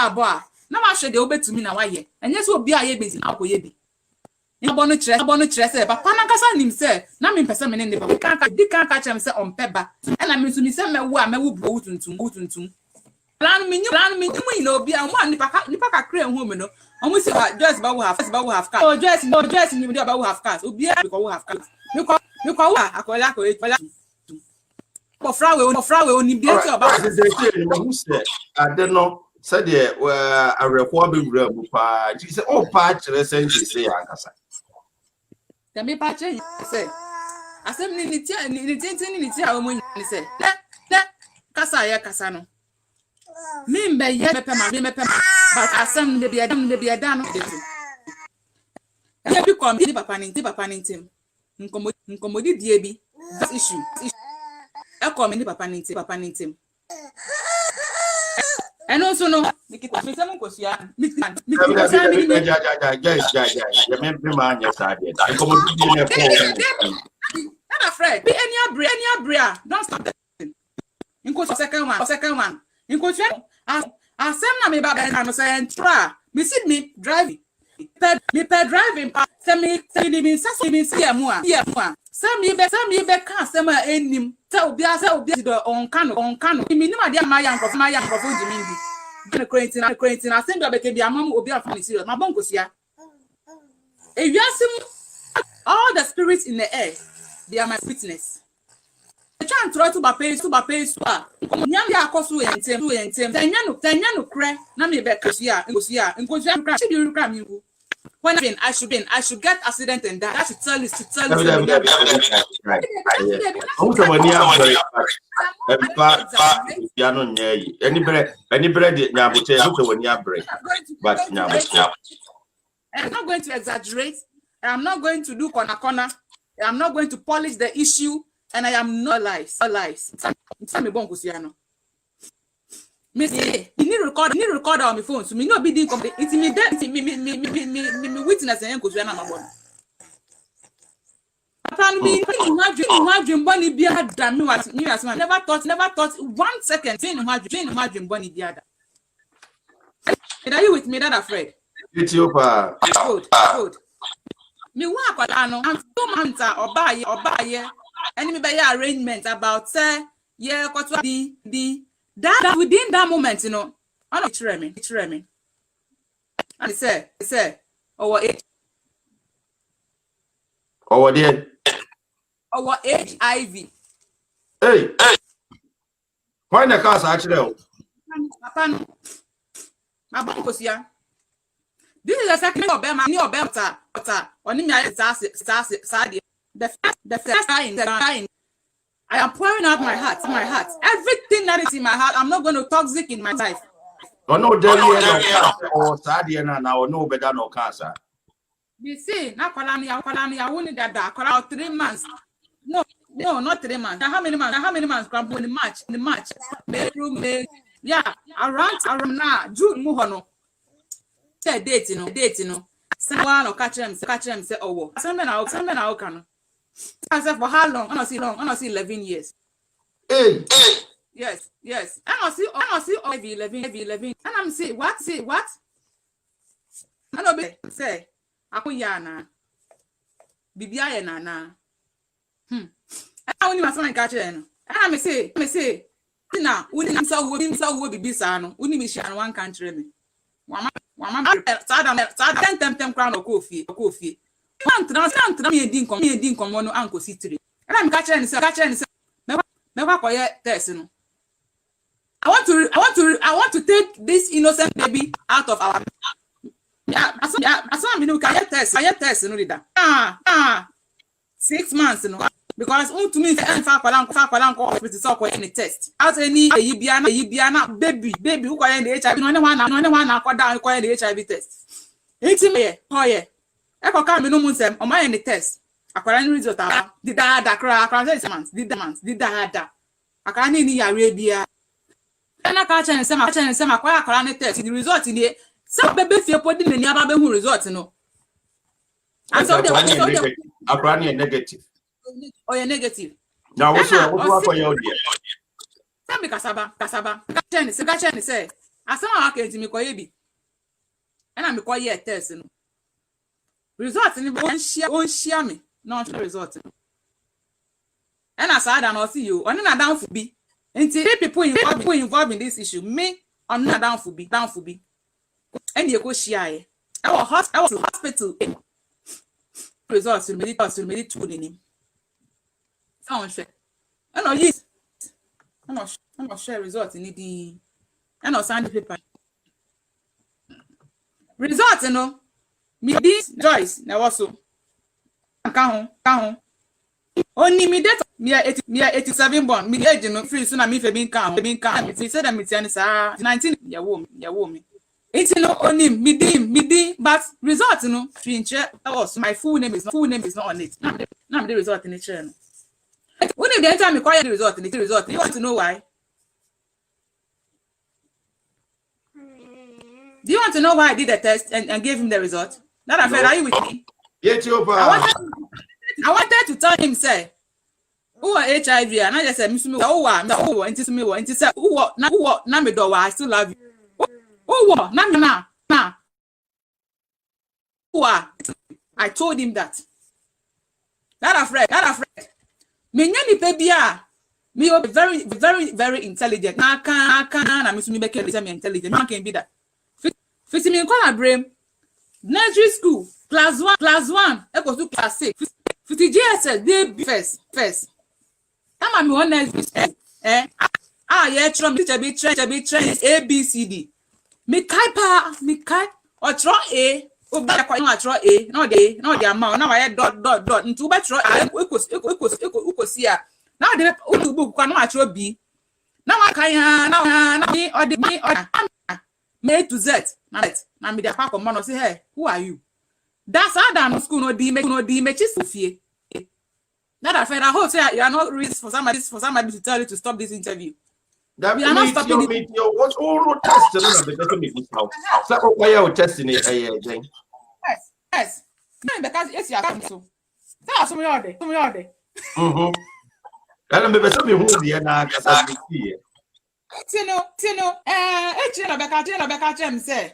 boy. Now I show they obey to me now why. And yes, will be a busy now ko yebi. In bono stress but pana kasa nim say na me person me ne ba can't catch him say on peba. And I mean to me say me wo bro tuntum. Plan me no be and one nipa ka create home no. Omo say Joyce ba we have cars. Oh Joyce ni be about we have cars. Obi because we have cars. Me ko wa akola ko for frawe oni bi ati oba. I don't know. Said there were a report be real pa. She said oh pa chere say ankasa. Dem be pa chere say. Asem ni ti a omo ni say. Kasa no. Me mbe but asem de be ada no dey. E bi come di papa ni tim. Nkomodi die bi that issue. E come ni papa ni tim. And also no Nikita me say mo kosia. Ya me man ya sade. Nkomodi die na for. I'm afraid. Be any bria. Don't stop that. Inko second one. Inko asem na me ba no say entra. Me see me driving. Me driving pa say me see emu a. Say me be kan say ma enim. Say obi do on kano. Me nim ade ma ya nkofo jimindi. Be quarantine asem do be ke bi amamu obi afa ni serious. Ma bon kosia. E wiasim all the spirits in the air, they are my witness. I try and try to pay so nyam ya akoso entem tanya no kre na me be kasia ngosia nkosua kra chi bi rukra mi wu When I should get accident and die. I should tell you. I'm not going to exaggerate. I'm not going to do corner. I'm not going to polish the issue, and I am not lies. Me say, you need to record on my phone. So me no be doing complete. It's me that me witness and go to my phone. Upon me, imagine Bonnie be a damn me was never thought 1 second. Imagine Bonnie be a. Are you with me? That afraid? Ethiopia. Good. Me work on I'm 2 months or buy and me buy arrangement about say yeah what the that within that moment, you know, I don't try me. And he said, our HIV. Hey, why the cars actually? This is the second of them. The first time. I am pouring out my heart. Everything that is in my heart, I'm not going to toxic in my life. Oh no, or Sadiana now, no better no cancer. You see, now I won't that 3 months. No, not 3 months. How many months? In the March. Yeah, around now, June, Muhono. Say date, you know. Someone or catch him, say, oh, something I can. I said, for how long? I don't see 11 years. Hey. Yes. I don't see 11. And I'm saying, what? I don't be say, Akuyana. Bibia na. I only my son catch him. And I say, now, we didn't so be bisano. We need to one country. One crown of coffee. I'm uncle city. And I'm catching never quiet person. I want to take this innocent baby out of our 6 months, you know. Because to me, hospital any test. Out any Yibiana baby who call the HIV. No one down the HIV test. It's me, oh yeah. Eko come no munsem o my any test akwara ni result aba di da kra 6 months di da akara ni yare bia na ka chen se ma kwa akwara ni test the result ni some bebe fie podi ni aba be hu result no and so akwara ni negative oh yeah negative now what for your dear some kasaba ka chen se asama aka enti mi ko yebi na mi ko ye test no result ni on share me not result and as I don't see you on na down for be until people involved in this issue me on na down for be and you go share I was hospital results to me to ni sound share and no yes I'm not share result ni the and no send paper result you know me this Joyce na also ka ho oni me date me 87 born me age no free so na me fe bin ka me say that me tian sa 19 ya wo me it no oni me di but result no free nche was my full name is not on it na the result in the no when the time me call the result you want to know why? Do you want to know why I did the test and gave him the result? That affair, are you with me? Ethiopia. I wanted to tell him, say, who are HIV? And I just said, Miss me, I still love you. I told him that. That afraid. Me nyani pebia. Me very, very, very intelligent. I can't. Miss me be intelligent. Man can be that. Fit me in color brain. Nursery school, class 1, equals to class 6. 50 GSS, they be first. I'm on nursery school. Yeah, try ABCD. Me kai or try A, Oba kwa no atro A no the amount na why dot nti oba tro ekosi a na de book kwa no atro B na waka ya na me or me to Z na me dey pack on say hey who are you that's how down school no di me chisofie that I felt I hope say you are not risk for somebody to tell you to stop this interview. That we are not stopping it. What's all test because me now. So why you testing it thing? Yes. Because yes you are so. Tell some your day. Can me be me who dey na kasa see. Tino na beka chem say.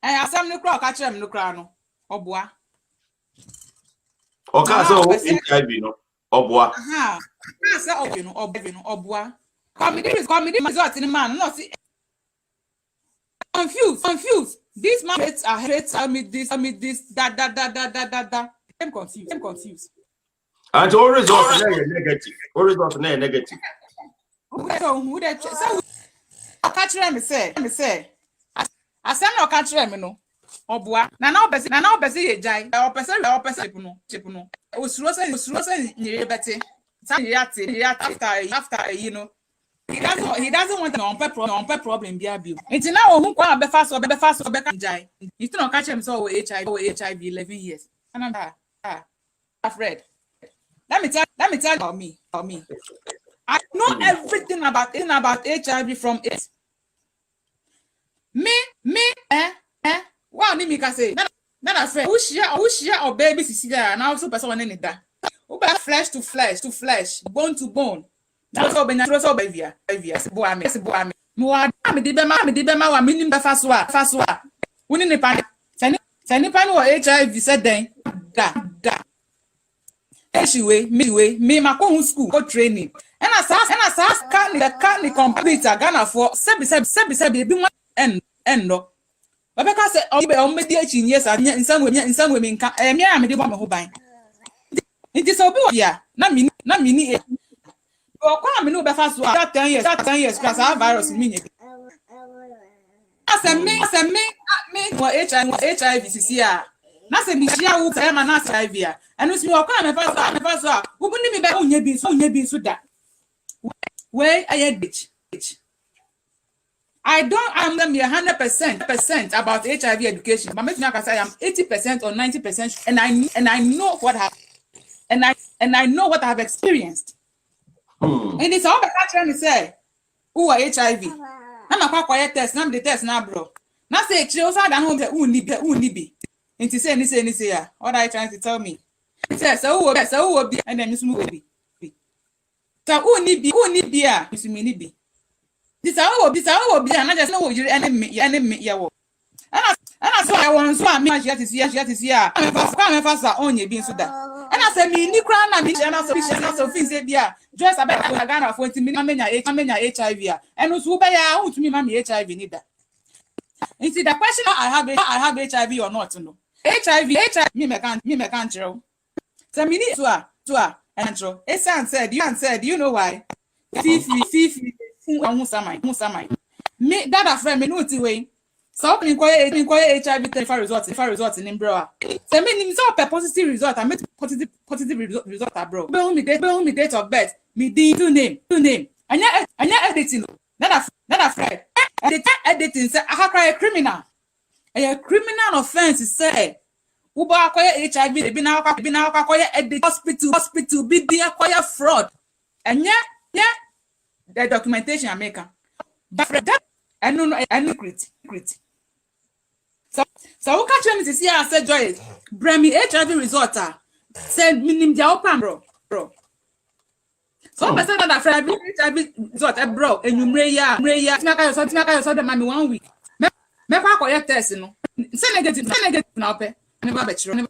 Asam no kra ka chem no kra no. Oboa. Okay, so HIV no. Oboa. Say oboa. Comedy result in man no see confused. This man hates me this that. I'm confused. And all results negative. All results negative. Who that so catch them say asem no catch them no oboa na obese ye jai opese chip no osuro say nyere bete say after you know he doesn't want on pet problem be abuse. It's now who kwa be fast be can jai. You still not catch him so HIV 11 years. And I'm afraid. Let me tell about me. I know everything about HIV from it. Me wow ni can say that afraid who share or baby Cecilia and also person in that. Who flesh to flesh, bone to bone. That's all been so baby. Boy me. Mo me di be ma wa minim be faswa. Woni ne pan. Sani pan wo HIV said then. Da. Me ma ko school go training. And as can the computer Ghana for sebi bi endo. Obeka say o me di achi years nsan we me nka me a me di bo me ho ban. It is obi ya na mini Okwa me no be fast that 10 years class our virus me nye. Ase me for HIV CCA. Na se mi shia wo say ma na HIV a. Enu si okwa me fast a. Wo ni mi be unye bi so da. Where I bitch. I don't am them 100% about HIV education. But maybe I can say I am 80% or 90% and I know what and I know what I have experienced. And it's all the catch me say, who are HIV? I'm a quiet test, I'm the test now, bro. Now say, she also had home that who need be. And to say, what are you trying to tell me? It says, so who will be, and then Miss Movie. So who need be, Miss Minnie be. This will be, and I just know your enemy, yeah. And I saw I want so I mean, she has to see, I'm faster on you being so that. And I said, me, ni crown, and so things, yeah. Just about Ghana for 20 minutes, HIV, and was who by out to me, mammy, HIV neither. You see, the question I have HIV or not to know. HIV, me, can't show. So, me need to Andrew. Esan said, you know why? Fifi, who some me, that a friend, me, no way. So inquire HIV test results in bro. So meaning so positive result. I made positive result, bro. Me date of birth. Me two name. And editing. Not afraid. Editing say I cry a criminal. A criminal offense say. Uba acquire HIV. They be now acquire at the hospital. Be the acquire fraud. And yeah, the documentation I make. But that I know crit. So who catch me to see I said Joyce, bring me HIV result. Send me nim dia open bro. So person that friend HIV result bro and you mreya. Something like so the man 1 week. Me kwa collect test no. Say negative na ope. Never bet you.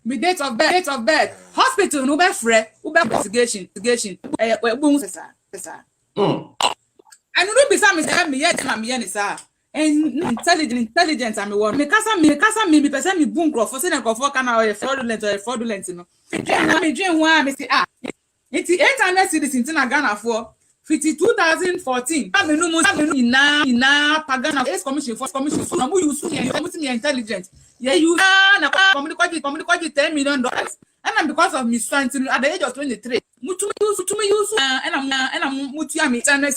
Me date of birth. Hospital no be free. Who be investigation. Boom sir. And no be some me yet na me sir. And intelligence I mean me kasa me person me boom crop for say na crop can or fraudulent no. Me dream one me say it's 800 citizens in Ghana for 2014 ina pagana AIDS commission so na mu use me intelligent yeah you na community 10 million dollars and because of Miss Fancy at the age of 23 mutu use and mutu am channel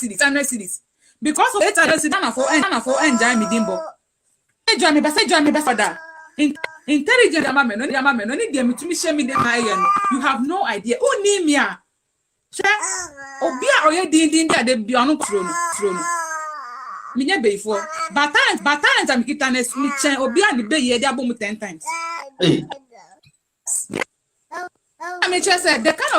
series because of channel series na for enjoy me dimbo enjoy me best for that intelligent amame no need dem to me share me dem high you have no idea who name me obia oye din de bi onu kro no me nya before but talent am kitanes me chen obia ni be ye de abom 10 times I mean just said the kind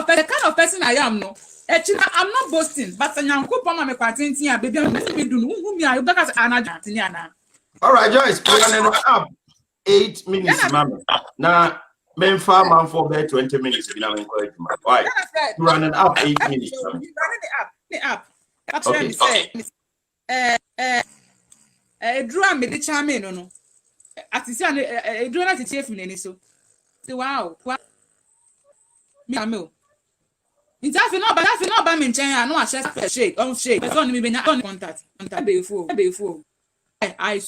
of person I am no I'm not boasting but nyanko pama me kwatintin a baby am me do no hu mi ayo because anaja tin ana. All right, Joyce, we're up 8 minutes, mama. Now, men farm man for about 20 minutes. Why? Running up 8 minutes. Running it up. Okay. Drew and me the charming, no. At the same, drew not the chief in any so. Wow. Me amo. It's not by me. I know I shake. But only me not contact. Before. I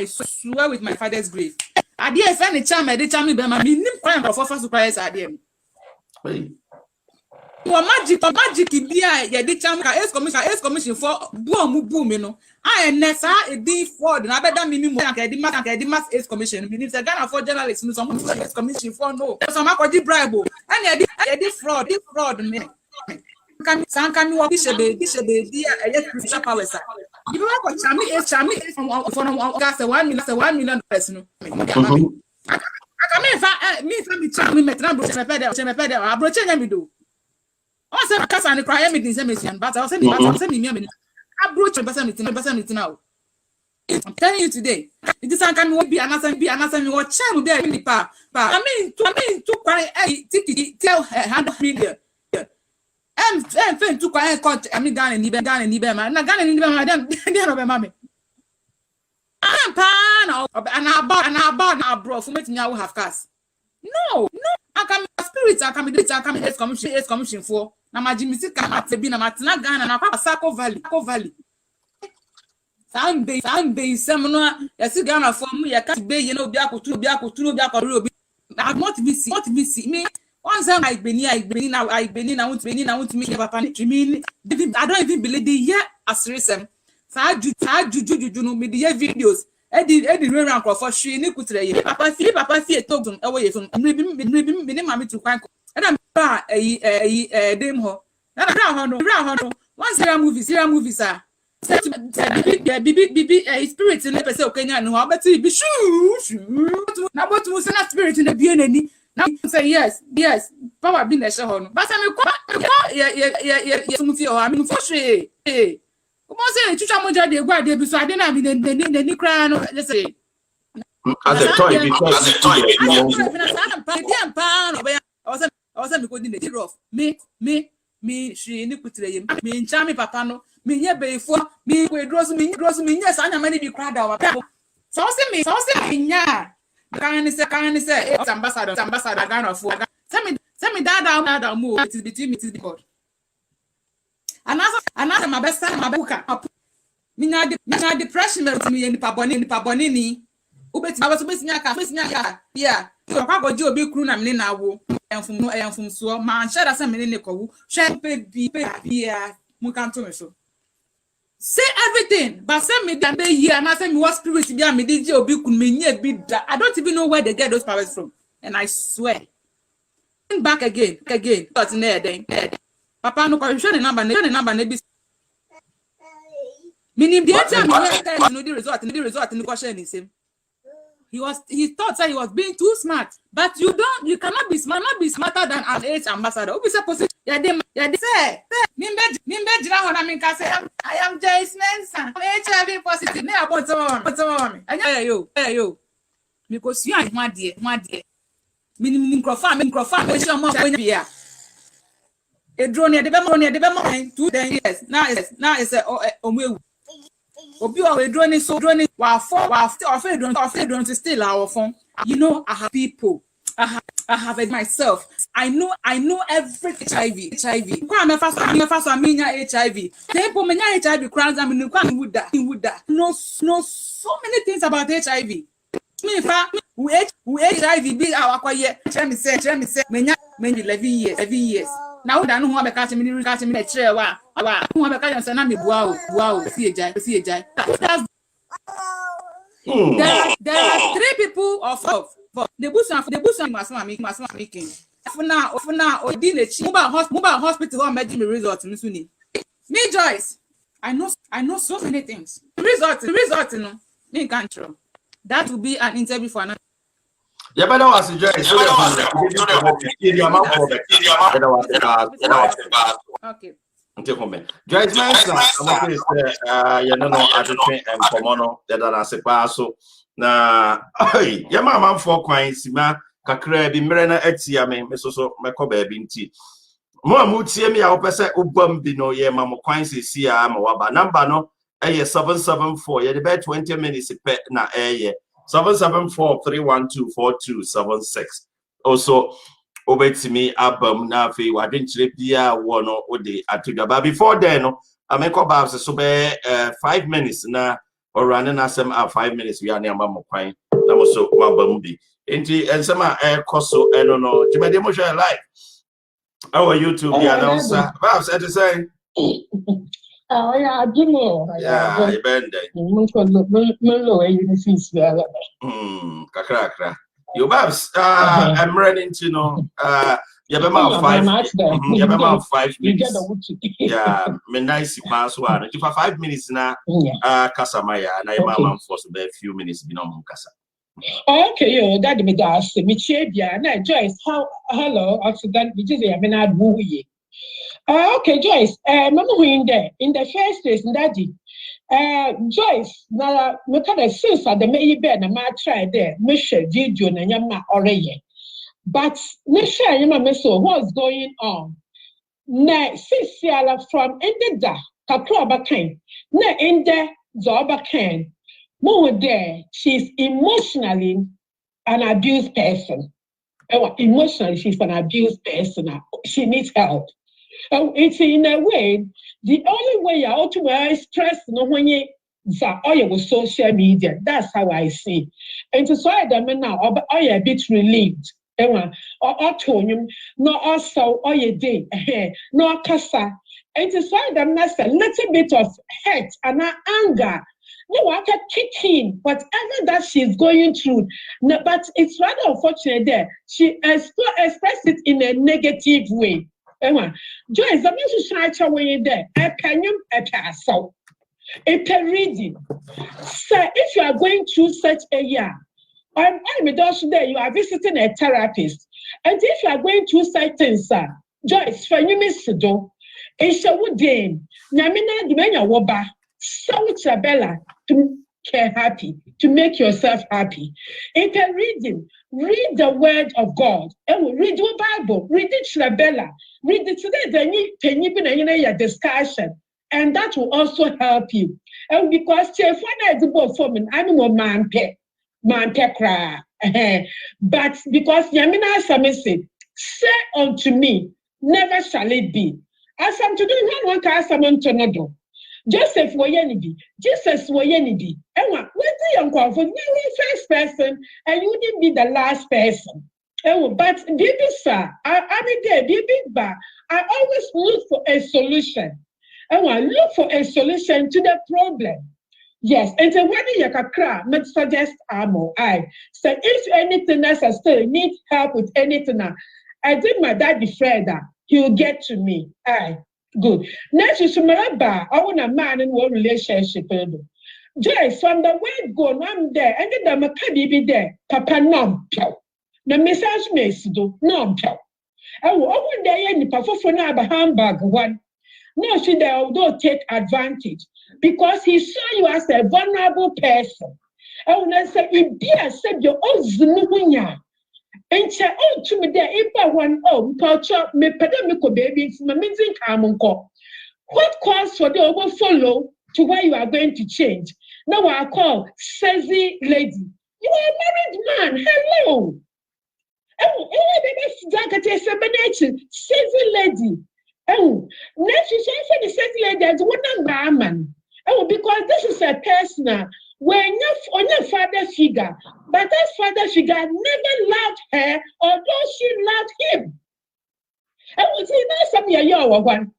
swear with my father's grave. I did find a charm, they charm me by my minimum crime of surprise idea. You are magic, yeah, the charm is commission for boom, you know. I am Nessa, a D Ford, and I bet that minimum the mass is commission. Means a Ghana for journalists, no some is commission for no. Some are bribe, and I did fraud, me. Can you walk this dear powers? You know Chami from gas 1 million person. I come me Chami met I broach me do. I said cast and cry me this mission, but I was saying I broach person now. I'm telling you today. It is can be another me what child there in the pa. I mean to cry tell her 100 million. I'm to quiet. I mean, Ghana and Ibema. Now, Ghana and Ibema, then over mammy. I'm pan and I bought bro for making you have cast. No, I come spirits, I come in commission for. Now, my Jimmy come at the Bina Matina Ghana and I Saco Valley. Some bay, seminar, a cigar for me, I can't be, you know, Biaco, Ruby. I want to be see me. Once I been now, I want to make Papa mean. I don't even believe the year as recent. Juju no media videos. Eddie ran for she ni kutre. Papa fee talk them away from me mammy to crank. And I'm a dame ho. No. Once there are movies, sir. Bibi spirit in the person okay no but be shoo. Now what was not spirit in the beginning. Now say yes, power been a show. But I mean, for sure. Come on, say, Chuchamoja, the guard, they be so I didn't have the crown. Let's say, as a toy, because I was going in the tear off. Me, she iniquity, me, charming papa, no, me, yeah, before me, we draws me, yes, I am many be cried out. So say me, yeah. Can say, ambassador, Ghana for. Tell me that move. It is between me to the God. Another my best time, my book. Me na depression me in Pabonini. I was missing yeah. So I go do a big crew na me na wo. And from so man share that some minute ko. Share be mu kan to me so. Say everything, but send me that day here and I send me what spirit be me DJ obi kun me nye be that. I don't even know where they get those powers from. And I swear. Back again. But then. Papa no correction the number ne be. Meaning the answer me the result in the question is same. He thought that he was being too smart, but you cannot be smarter than an AIDS ambassador. Who be supposed to say Mimbe jira hona min ka say I am Joyce Mensah. I'm HIV positive. Ne about someone. Anya yo. Because you are my dear. Min crofam we show more when bia. E drone de be 2 years. Now is omwe. Obi o we drone wa afraid to steal our phone. You know, I have people I have it myself. I know every HIV. Kwa fast HIV. People menya HIV crowns I mean would that. No so many things about HIV. Me HIV be our quiet. Let me say menya 11 years. Now that no one be catch me a chair wa who be catch say na me wow see HIV. There are 3 people of the bush must making. For now, mobile hospital making the result. Me Joyce, I know so many things. The result, me control. That will be an interview for another. Yeah, but I was Joyce. Okay. Joyce Mensah, you know, I think Pomono that I say paso. Na, hey, your mama for coins, ma, kakre bi mrena etia me so mekoba binti. Mo amutie me a opese ubam bi no ye mama coins si a ma waba number no 774 ye the 20 minutes pe na 774-312-4276. Also obetimi abam na fe wadwenchire bia wo no ode atodwa. Before then no amekoba so be 5 minutes na or running as some 5 minutes we are near Mamma Quine. That was so Mabambi. And some coso, I don't know. You made emotional life. Our YouTube, the announcer. Perhaps I just say. Oh, yeah, you know. Yeah, I bend it. Kakra. You babs, I'm running to know. You have about 5 minutes. Yeah, me nice pass one. If for 5 minutes now, Casamaya, and I am for a few minutes, be no Casa. Okay, yo, that me does. Me Chebia, na Joyce. Hello, accident. Which is a menad wooey. Okay, Joyce. Mama, in the first place, Daddy. Joyce, now look at the since at the May bed, and my try there, Michelle video, and Yama already. But Michelle, Yama, so what's going on? Na Cecilia from Endeda, Kakraba Ken, na Ende Zoba Ken. More there, she's emotionally an abused person. Emotionally, she's an abused person. She needs help. It's in a way, the only way I ought to express when you with social media. That's how I see. And so I am now a bit relieved. Or autonium, no also or day, no casa. And so I am a little bit of hate and anger. No, I can kick in whatever that she's going through. No, but it's rather unfortunate there. She expressed it in a negative way. Joyce, I'm not sure away there. I can you a castle. A reading. So if you are going through such a year, I'm there, you are visiting a therapist. And if you are going through such things, Joyce, for you miss to do, it's a wood game. Namina Dimania Woba, so Bella to care happy, to make yourself happy. In a reading, read the word of God. And read your Bible, read it, Shabella. Read it today, then you can your discussion. And that will also help you. And because I'm more man cry. But because Yamina Samisi say unto me, never shall it be. As I'm to do one cast someone to do. Joseph Wayenidi, Jesus Wayenidi. And what the young for the first person, and you didn't be the last person. But baby sir, I mean there, baby bar. I always look for a solution. I want to look for a solution to the problem. Yes, and so when you cry, may suggest ammo. So if anything else, I still need help with anything. I did my daddy friend that he will get to me. Good. Next is remember, I want a man in one relationship. Joyce, from the word go, I'm there, and then the Maccabi be there. Papa no. The message makes do no. I will open the end for a handbag one. No, she don't take advantage because he saw you as a vulnerable person. I will say, if dear said your own Zinunya, and say, oh, to me there, if I want, culture, me pedamico baby, my missing camonco. What cause for the overfollow to where you are going to change? Now I call Sazy lady. You are a married man. Hello. lady. Next you say the sexy lady as one man. Because this is a personal when on your father figure, but that father figure never loved her, although she loved him. And we see now some year one.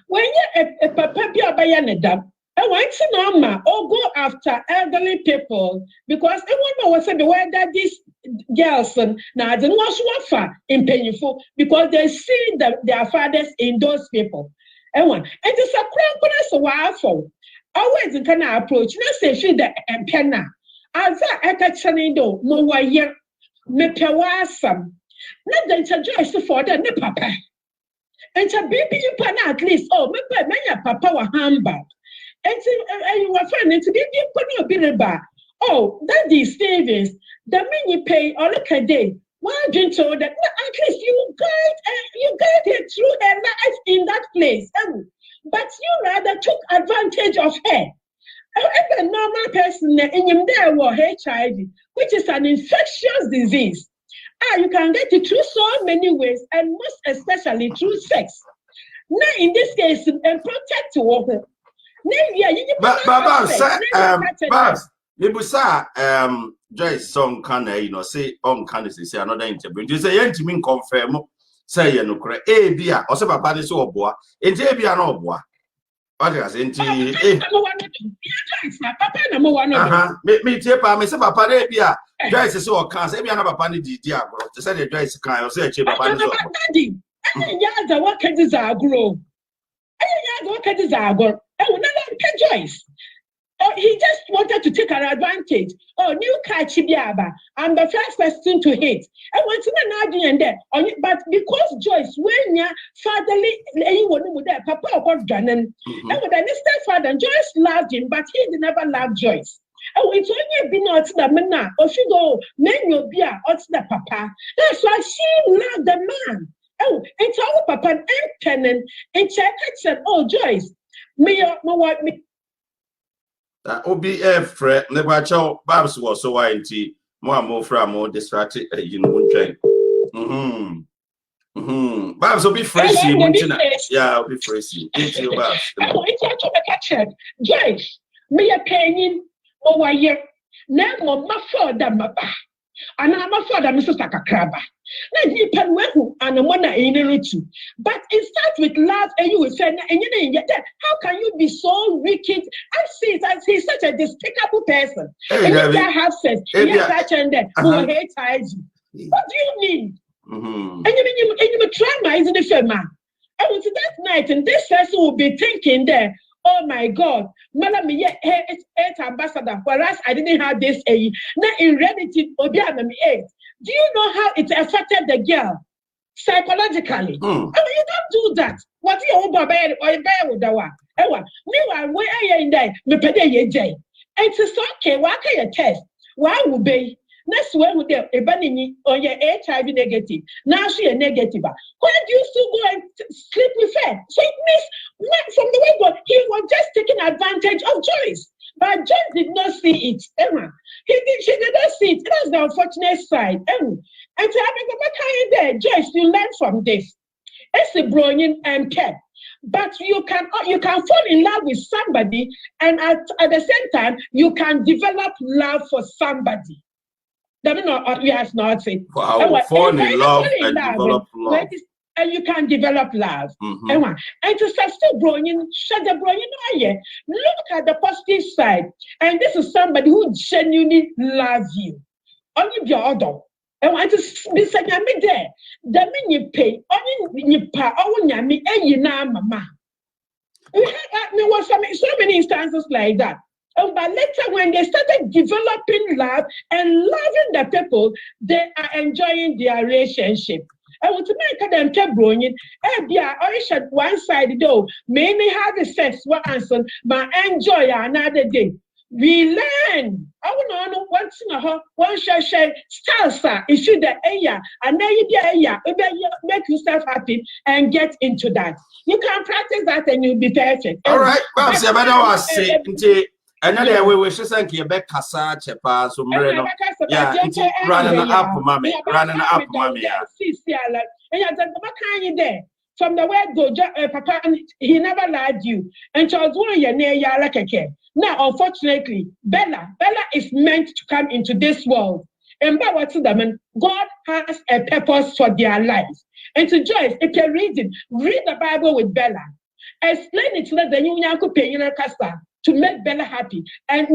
When you're a papa be a bayanadam, I want to know or go after elderly people because I wonder what's the way that these girls now didn't wash water in painful because they see their fathers in those people. And it is a crowd so powerful. Always can approach. Let's say she the penna. As I catch an indo, more year, me pewasam. Not the Joyce for the papa. And to baby you pan at least, oh, maybe papa wa handbag. And you were finding to be put your bill. Oh, that is savings. The mean you pay all a day. Why didn't you that at least you guide it through her life in that place? But you rather took advantage of her. If a normal person in him there was HIV, which is an infectious disease. You can get it through so many ways, and most especially through sex. Now, in this case, and protect women. Babs, Joyce, some can say on can say another interview. You say, you mean confirm, say, no correct. Bia, or some papa is so boa, and Bia no boa. What is it? Me tell me, say, papa, Bia. Joyce is so can't say, we have a panic, dear, to say the Joyce can say, papa. The workers are grow. The workers are grow. Joyce. He just wanted to take an advantage. Oh, new catch Biaba. I'm the first person to hit. I want to know and there. But because Joyce, when you're fatherly, anyone would have papa got done. And with an stepfather, Joyce loved him, but he never loved Joyce. Oh, it's only been out the man, or she go, men will be out the papa. That's why she loved the man. Oh, it's our papa and tenant. And check said, oh, Joyce, me. That Obi Fred never chow Babs was so whiny, more from more distracted, you know, Babs will be fresh, yeah, I'll be fresh. It's your Babs. It's a Joyce, me a penny over here. Now, my father, and I'm a father, Mrs. Crabba. Let me pen well and a mona in a too. But it starts with love, and you will say, and you know, how can you be so wicked? I see it as he's such a despicable person. And you have sex, yes, such and that who hates you. What do you mean? And you will traumatize the family. I was that night, and this person will be thinking there. Oh my God, Madam, it's ambassador, whereas I didn't have this. Now in reality, do you know how it affected the girl psychologically? I mean, you don't do that. What you want to bear or bear with the one? Meanwhile, where are you in there? Me pay ye jay. It is okay. Why can you test? Why would be? Next one with the ebony on your HIV negative. Now she a negative. Why do you still go and sleep with her? So it means from the way God, he was just taking advantage of Joyce. But Joyce did not see it. She did not see it. That's the unfortunate side. And so I mean, Joyce, you learn from this. It's a brilliant and kept. But you can fall in love with somebody, and at the same time, you can develop love for somebody. We have not said. Wow, fall in love and develop love. And you can develop love. And to still growing, look at the positive side. And this is somebody who genuinely loves you. Only your other. I want to be saying, I'm there. The mean you pay, only you pay, only you na mama. There was so many instances like that. But later, when they started developing love and loving the people, they are enjoying their relationship. I want to make them keep growing. At one side, though, maybe have a sex once, but enjoy another day. We learn. I want to know what's in a home. One shall share style, if you the area, and then you make yourself happy and get into that. You can practice that and you'll be perfect. All right, Babs, I say. Another way we should thank you back Casa Chepa so Merino. Yeah, running up, mommy. Running up, mommy. From the word go, Papa, he never lied you. And Charles, now, unfortunately, Bella is meant to come into this world. And by what's the God has a purpose for their lives. And to Joyce, if you read the Bible with Bella. Explain it to the union to make Bella happy. And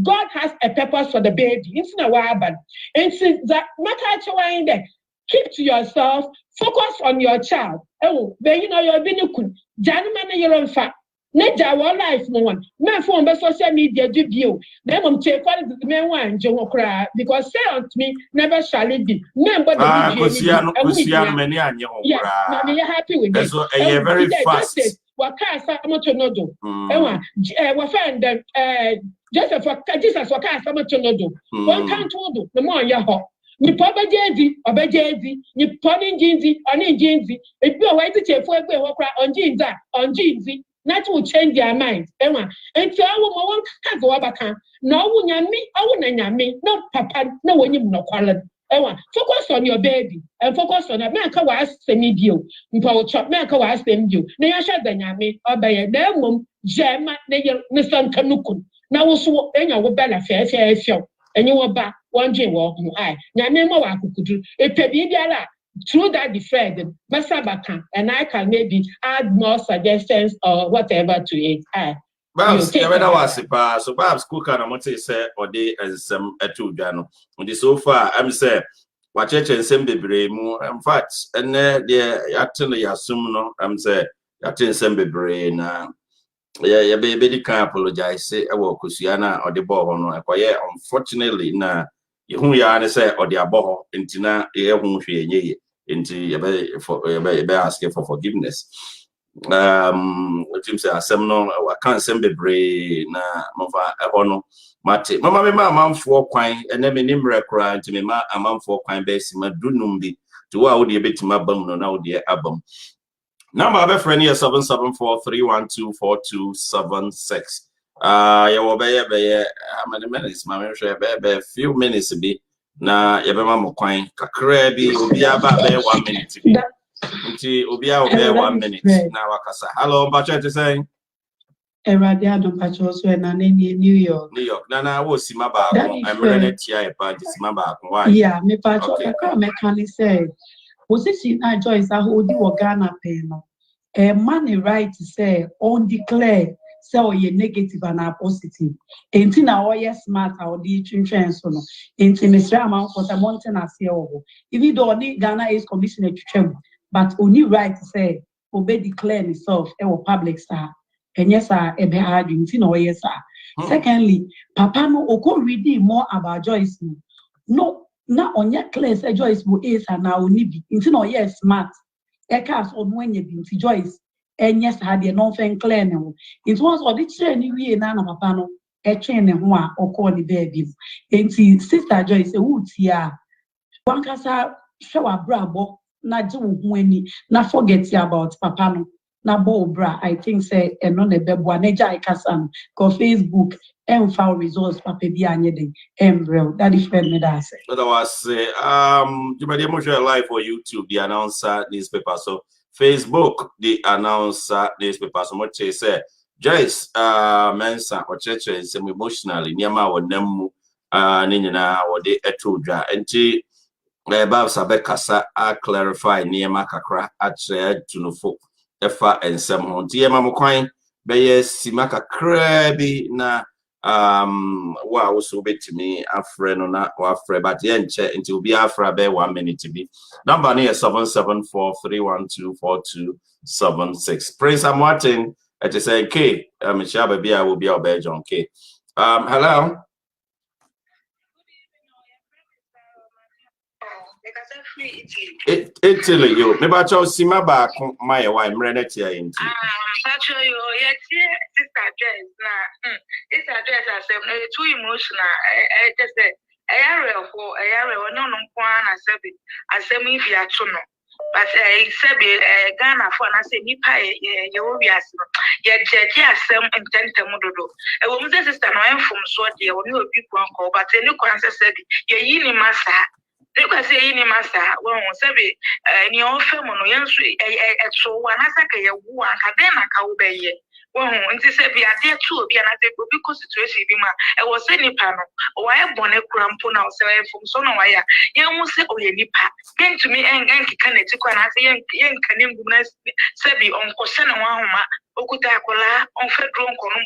God has a purpose for the baby. It's not what happened. And since that matter keep to yourself, focus on your child. Oh, but you know you're being cool. You're on fat. Neja one life no one. Men phone by social media do view. Then take one the men one cry because say unto me never shall it be. Men but the many yeah, now you're happy with this. So a very fast. What can't someone to know do? What find them just for Jesus what can't someone to know do? One can't do the more you're hot. Ni papa jezi obejezi ni poni jinzi oni jinzi if you wait to check for on jinzi that will change their mind. And so I will want go back. No one me, I wouldn't me, no papa, no one you no quality. Focus on your baby and focus on a man. Can ask the medio. Paul chop man can ask them you. They are shut the yammy or by a damn jam, Mr. Kanukun. Now also, then you will better fair show. And you were back one day walk. Yammy could do a pedia. Through that defend Masabaka, and I can maybe add more suggestions or whatever to it. Perhaps so perhaps cook and I'm say or day and some two jano. On the so far, I'm say what church and some baby more in fact, and there actually assume no, I'm say that some baby now. Yeah, baby can apologize, say I will Kusiana or the ball no acquire unfortunately na who ya say or the abo intina who she into asking for forgiveness. What you say, I can't send the brain, Mova, Ahono, Mate, Mamma, for quine, and then Nimra crying to me, ma, a man for quine base, my dunumbi, to out the bit my bum, no, now dear album. Number of a friend here 774-312-4276. You will be how many minutes, my few minutes be. Na yebema mokwan kakra bi obi aba be 1 minute bi nti obi a be 1 minute na wakasa hello bacho te say Erade ado bacho so na New York na wo sima ba ko emre tia e pa sima ba ko why yeah me bacho ka mechanic say position na Joyce ahodi wo Ghana pe no man right to say on declare so ye negative and positive. Enti na oye smart or the children so no. Enti Mr. Amount for the mountain as here. Even though Ghana is commissioner to travel, but only right to say obey declare itself or public star. And yes, sir, ebe arguing no yes, sir. Secondly, Papa no oko reading more about Joyce. No, na onye clear say Joyce will is and now only be. Enti no yes smart. Ekas on when you be Joyce. And yes, I had a non-fan clan. It was all the train we and Anna Pano, a train and one or call the baby. And see, Sister Joyce, a wood here. One casa show a bravo, not do when not forget about Papano, not bo bra. I think say, and non a bebuaneja I casan, go Facebook, and file results, Papa Bianyede, embryo. That is friend me that say. But I was say, you made a motion live for YouTube, the announcer newspaper. So, Facebook, the announcer newspaper, so much say Joyce Mensah or church is emotionally Niama or Nemu Nina or the Etudra and T Babs Abekasa clarify Niama Kakra at to no folk Efa and some Tiama Moquine Baye Simaka Crabby na wow so bet to me a friend or not or friend but yen check into be afra be 1 minute to be number near 774-312-4276. Prince I'm watching at the same K Michelle baby I will be our badge on K. Hello. Italy, you. Maybe I chose Sima back my wife, Renetia in tea. Actually, your sister address now. This address I said too emotional. I just said a area for a area or no one I said me be a tunnel. But I said, Ghana for an say, Nipa, you will be as yet, some intent to Mododo. A woman's sister, I am from Swati, or no people call, but a new answer said, Ye Massa. You can say any master, one said, and your family, so one as a one, then I can obey. One, this said, be a dear two, be another because situation. I was any panel, or I have one a crampon outside from Sonawaya. You must say, oh, Nipa came to me and can it to young Canim Sebi on Cosana Wama, Okutakola, on Federal Conum.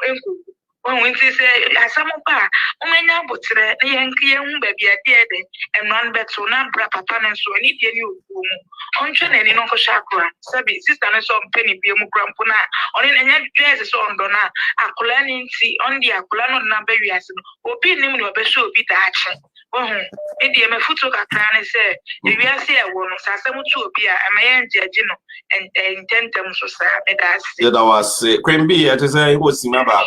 When we say, some of our now, but the young baby are dead and run back to not brap upon and so any new room. On Channel in Uncle Chakra, Sabi, sister, and some penny be a mugrampuna, on any dress on Donna, Akulani, see on the Akulano number, yes, opinion of a show be the action. Oh, maybe I'm a foot of a plan, say, if you are say a woman, some to be a man, Gino, and intend them so sad. That was Quimby, I just say, was in my back.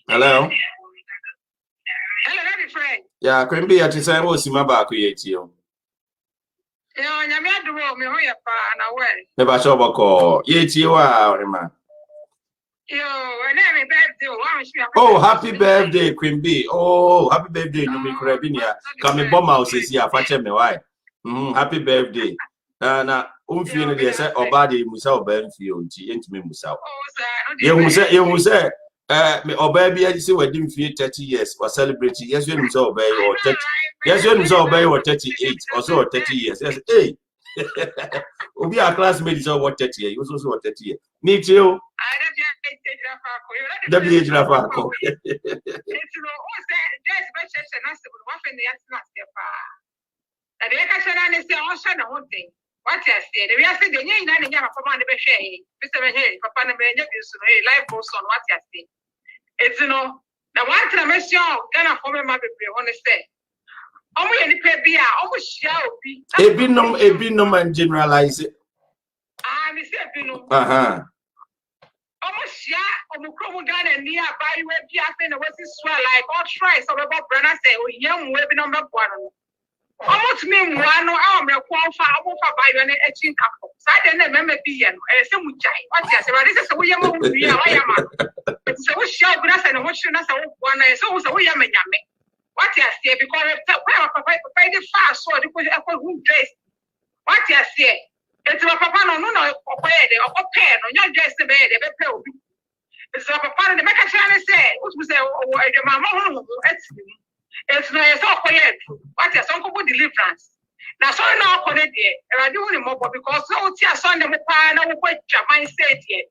Hello? Hello, friend. Yeah, Quimby, I just say, was in my back, you. Never show call. Yet you are, man. Oh, happy birthday, Quimby. Oh, happy birthday, no me Carabinia. Come bomb houses here, fetch me why. Happy birthday. Now, feeling they say, or body Musa Benfield, into me Musa. You will say, or baby, I see what didn't feel 30 years or celebrating. Yes, you know, obey or 30. Yes, you know, obey or 38 or so 30 years. Yes, hey. We are classmates of what 30 years. You also what 30 years. Me too. W. Age Rafaco. What I said, we are saying the young man from the Beshay, Mr. Hey, Papa and life goes on what I say. It's no, the one time I saw Ghana for my mother, I want to say. Only any baby, almost shall be. A binom and generalize it. Miss Ebino. Almost yeah, Omukomo Ghana nearby where Piafin was this swell like all tries of about Brana say, oh, young webbing number one. Almost me one arm a qualified by an etching couple. So I didn't remember being some jay. What yes, this is a way I am. It's so sharp grass and watching us one is always a way I'm a yammy. What yes, dear, because Papa the fast so the who dress. What yes, dear, it's a papa no or pen on your dress the bed, a pill. It's a papa and the Macachana said, what was the mamma? It's not so quiet. What is uncle deliverance? Now, so now, Connecticut, and I do more because no tears on the pine, I will quit your mindset yet.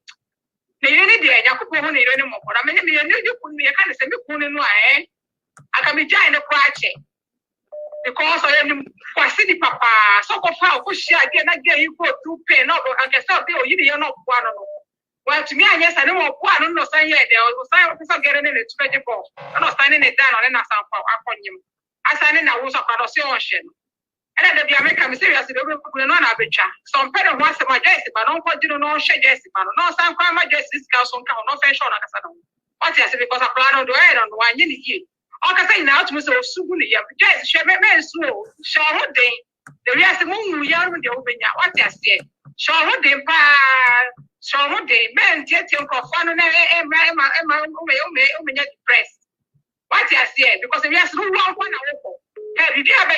The unit there, you could put any more. I mean, you put me a kind of semi-pony, I can be giant a project because I am Quasity Papa, so far, push again, you go to pay no, I can stop you, not one. Well, to me, yes, I know what I don't know. Say, yeah, there was getting in it 24. I'm not standing it down on an assault upon you. I signed in a was a ocean. And then the American serious, they will put on a picture. Some better once my Jesse, but don't put you no share Jesse, but no, some crime my Jesse's house on count, no fashion like I said. What yes, because I plan on the head on one year. I can say now to myself, soon, yes, she may be slow. Shall day. The rest of the moon, we are with the open. What yes, shall day, so one day, men get your fun and depressed. What I say, because we have no one. If you have a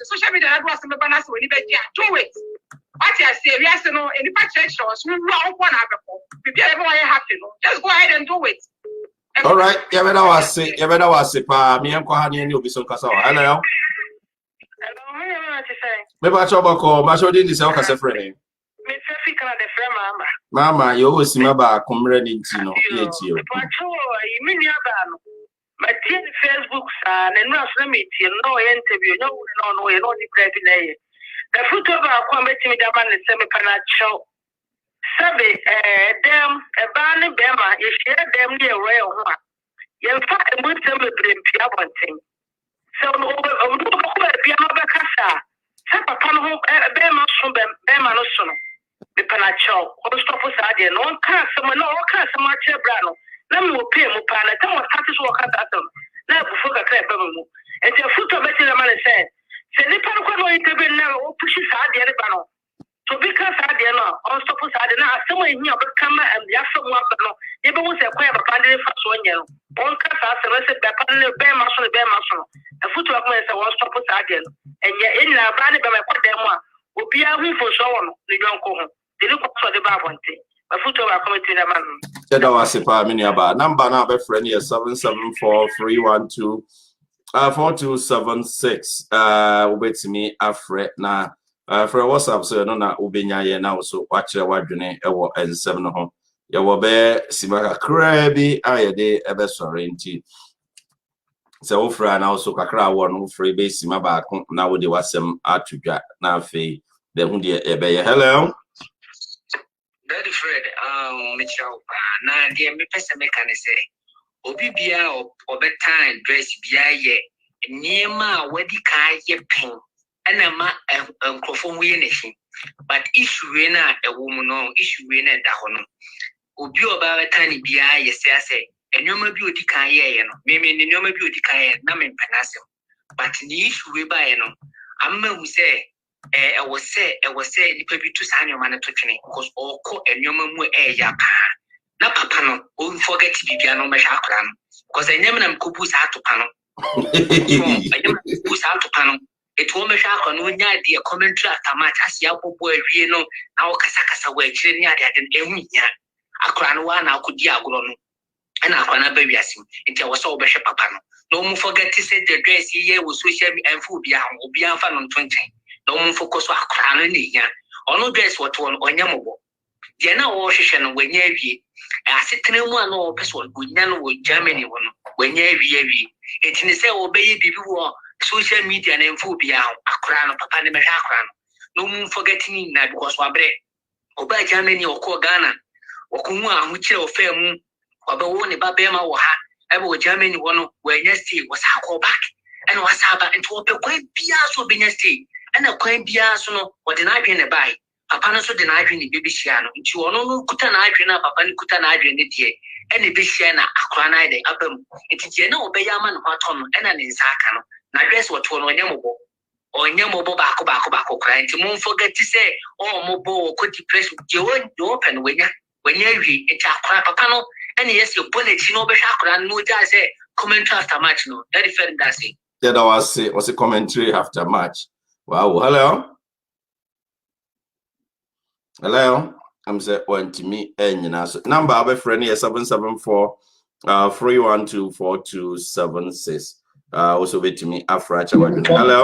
social media, that was some balance when you do it. What I say, we have to know any protections, we wrong one if you ever have to know, just go ahead and do it. All right, you better was it, me and Kohani and you'll be so cast out. Hello. Maybe I talk about my show didn't sell a friend. Mama, you always see my back, come ready to know. My team Facebook and no meeting, no interview, no, the foot of our committee, the man is semi-panacho. Sabe, them, a banner bema, if you have them near rail, you'll find with them a brim thing. So, over Casa, Sapa Pano, Bema, Bema, no son. The Panacho, or stop us again, no cast, no cast, much brano. Let me pay Mupana, tell us how to walk at them. Now, before the crab, and your foot of better man said, Se nipa no kwa no itebe na o push saa de ne ba no. So because saa de no on stop saa de na asem ehi obekama ya fam aba no. Ye be wo se kwa ya papa de fa so nya no. On ka saa se se be pa ne be ma so. Afutu akwa se won stop saa de no. Enye enna ba ne be me kwa dem a obi a hu fo so wono ne yonko ho. De ne kwa so de ba bonte. Afutu ba committee na man. Sheda wasipa mini aba. Number na be friend here 774-312 4276. Ubetimi afre na for WhatsApp so no na ubenya ye na so kwakire wadwene ewo ensem no ho. Ye wo be simaka krabi ayede ebe sore nti. Se wo fra na so kakra wo no fra be sima ba ko na wo de wasem atudwa na afi de hu de ebe ye. Hello. Daddy Fred, Mitchell, na dear me person can say, Obibia or bedtime dress bia ye, near wedi kai ye pin, and a ma crofon winning. But issue winner a woman no issue winner that honor. Obi about a tiny bia ye say, and no more beauty kai ye, maybe no more beauty kai, namin panasum. But the issue we buy no, I'm who say. I was say the baby to sign your man to training because all co and your mum ya pa. Na papa no, won't forget to be no mashakran. Because I never am kupus out to panel. I never kupus out to panel. It won't mashak on one idea commentary after match as Yapo boy, you know, now Casacasa way, chilling at an emia. A crown one I could diagram. And I can't baby as him until I was all bishop papa. No more forget to say the dress here was social and food beyond or beyond fun on 20. No one focus on crown in here. Or no dress what one or yamobo. Diana Washington when ye I sit in one or person with Nano with Germany one when ye it in the cell obey before social media and food beyond a crown of papa and crown. No moon forgetting that because one bread. Or by Germany or Ghana or Kuma which or fair moon or the one about Bema or ha. Ever Germany one where yesterday was how back and was about and to open quite piazzo being yesterday. And a quaint biasono, what an idea in a buy. Papa so denied in the baby shiano, and you no kutan idea, papa kutan idea in the day, and the bishana, a cranide, the upper. It is no bayaman hoton, and an insacano. Now guess what one or yamobo or yamobo bako crying to moon forget to say, oh, mobo could depress you open when you read it a crap a panel, and yes, your bullet, you know, Bashakran, no does a commentary after match, no, very fair does it. That was a commentary after match. Wow, hello. I'm saying one to me and number of a friend here 774-312-4276. Also wait to me after hello.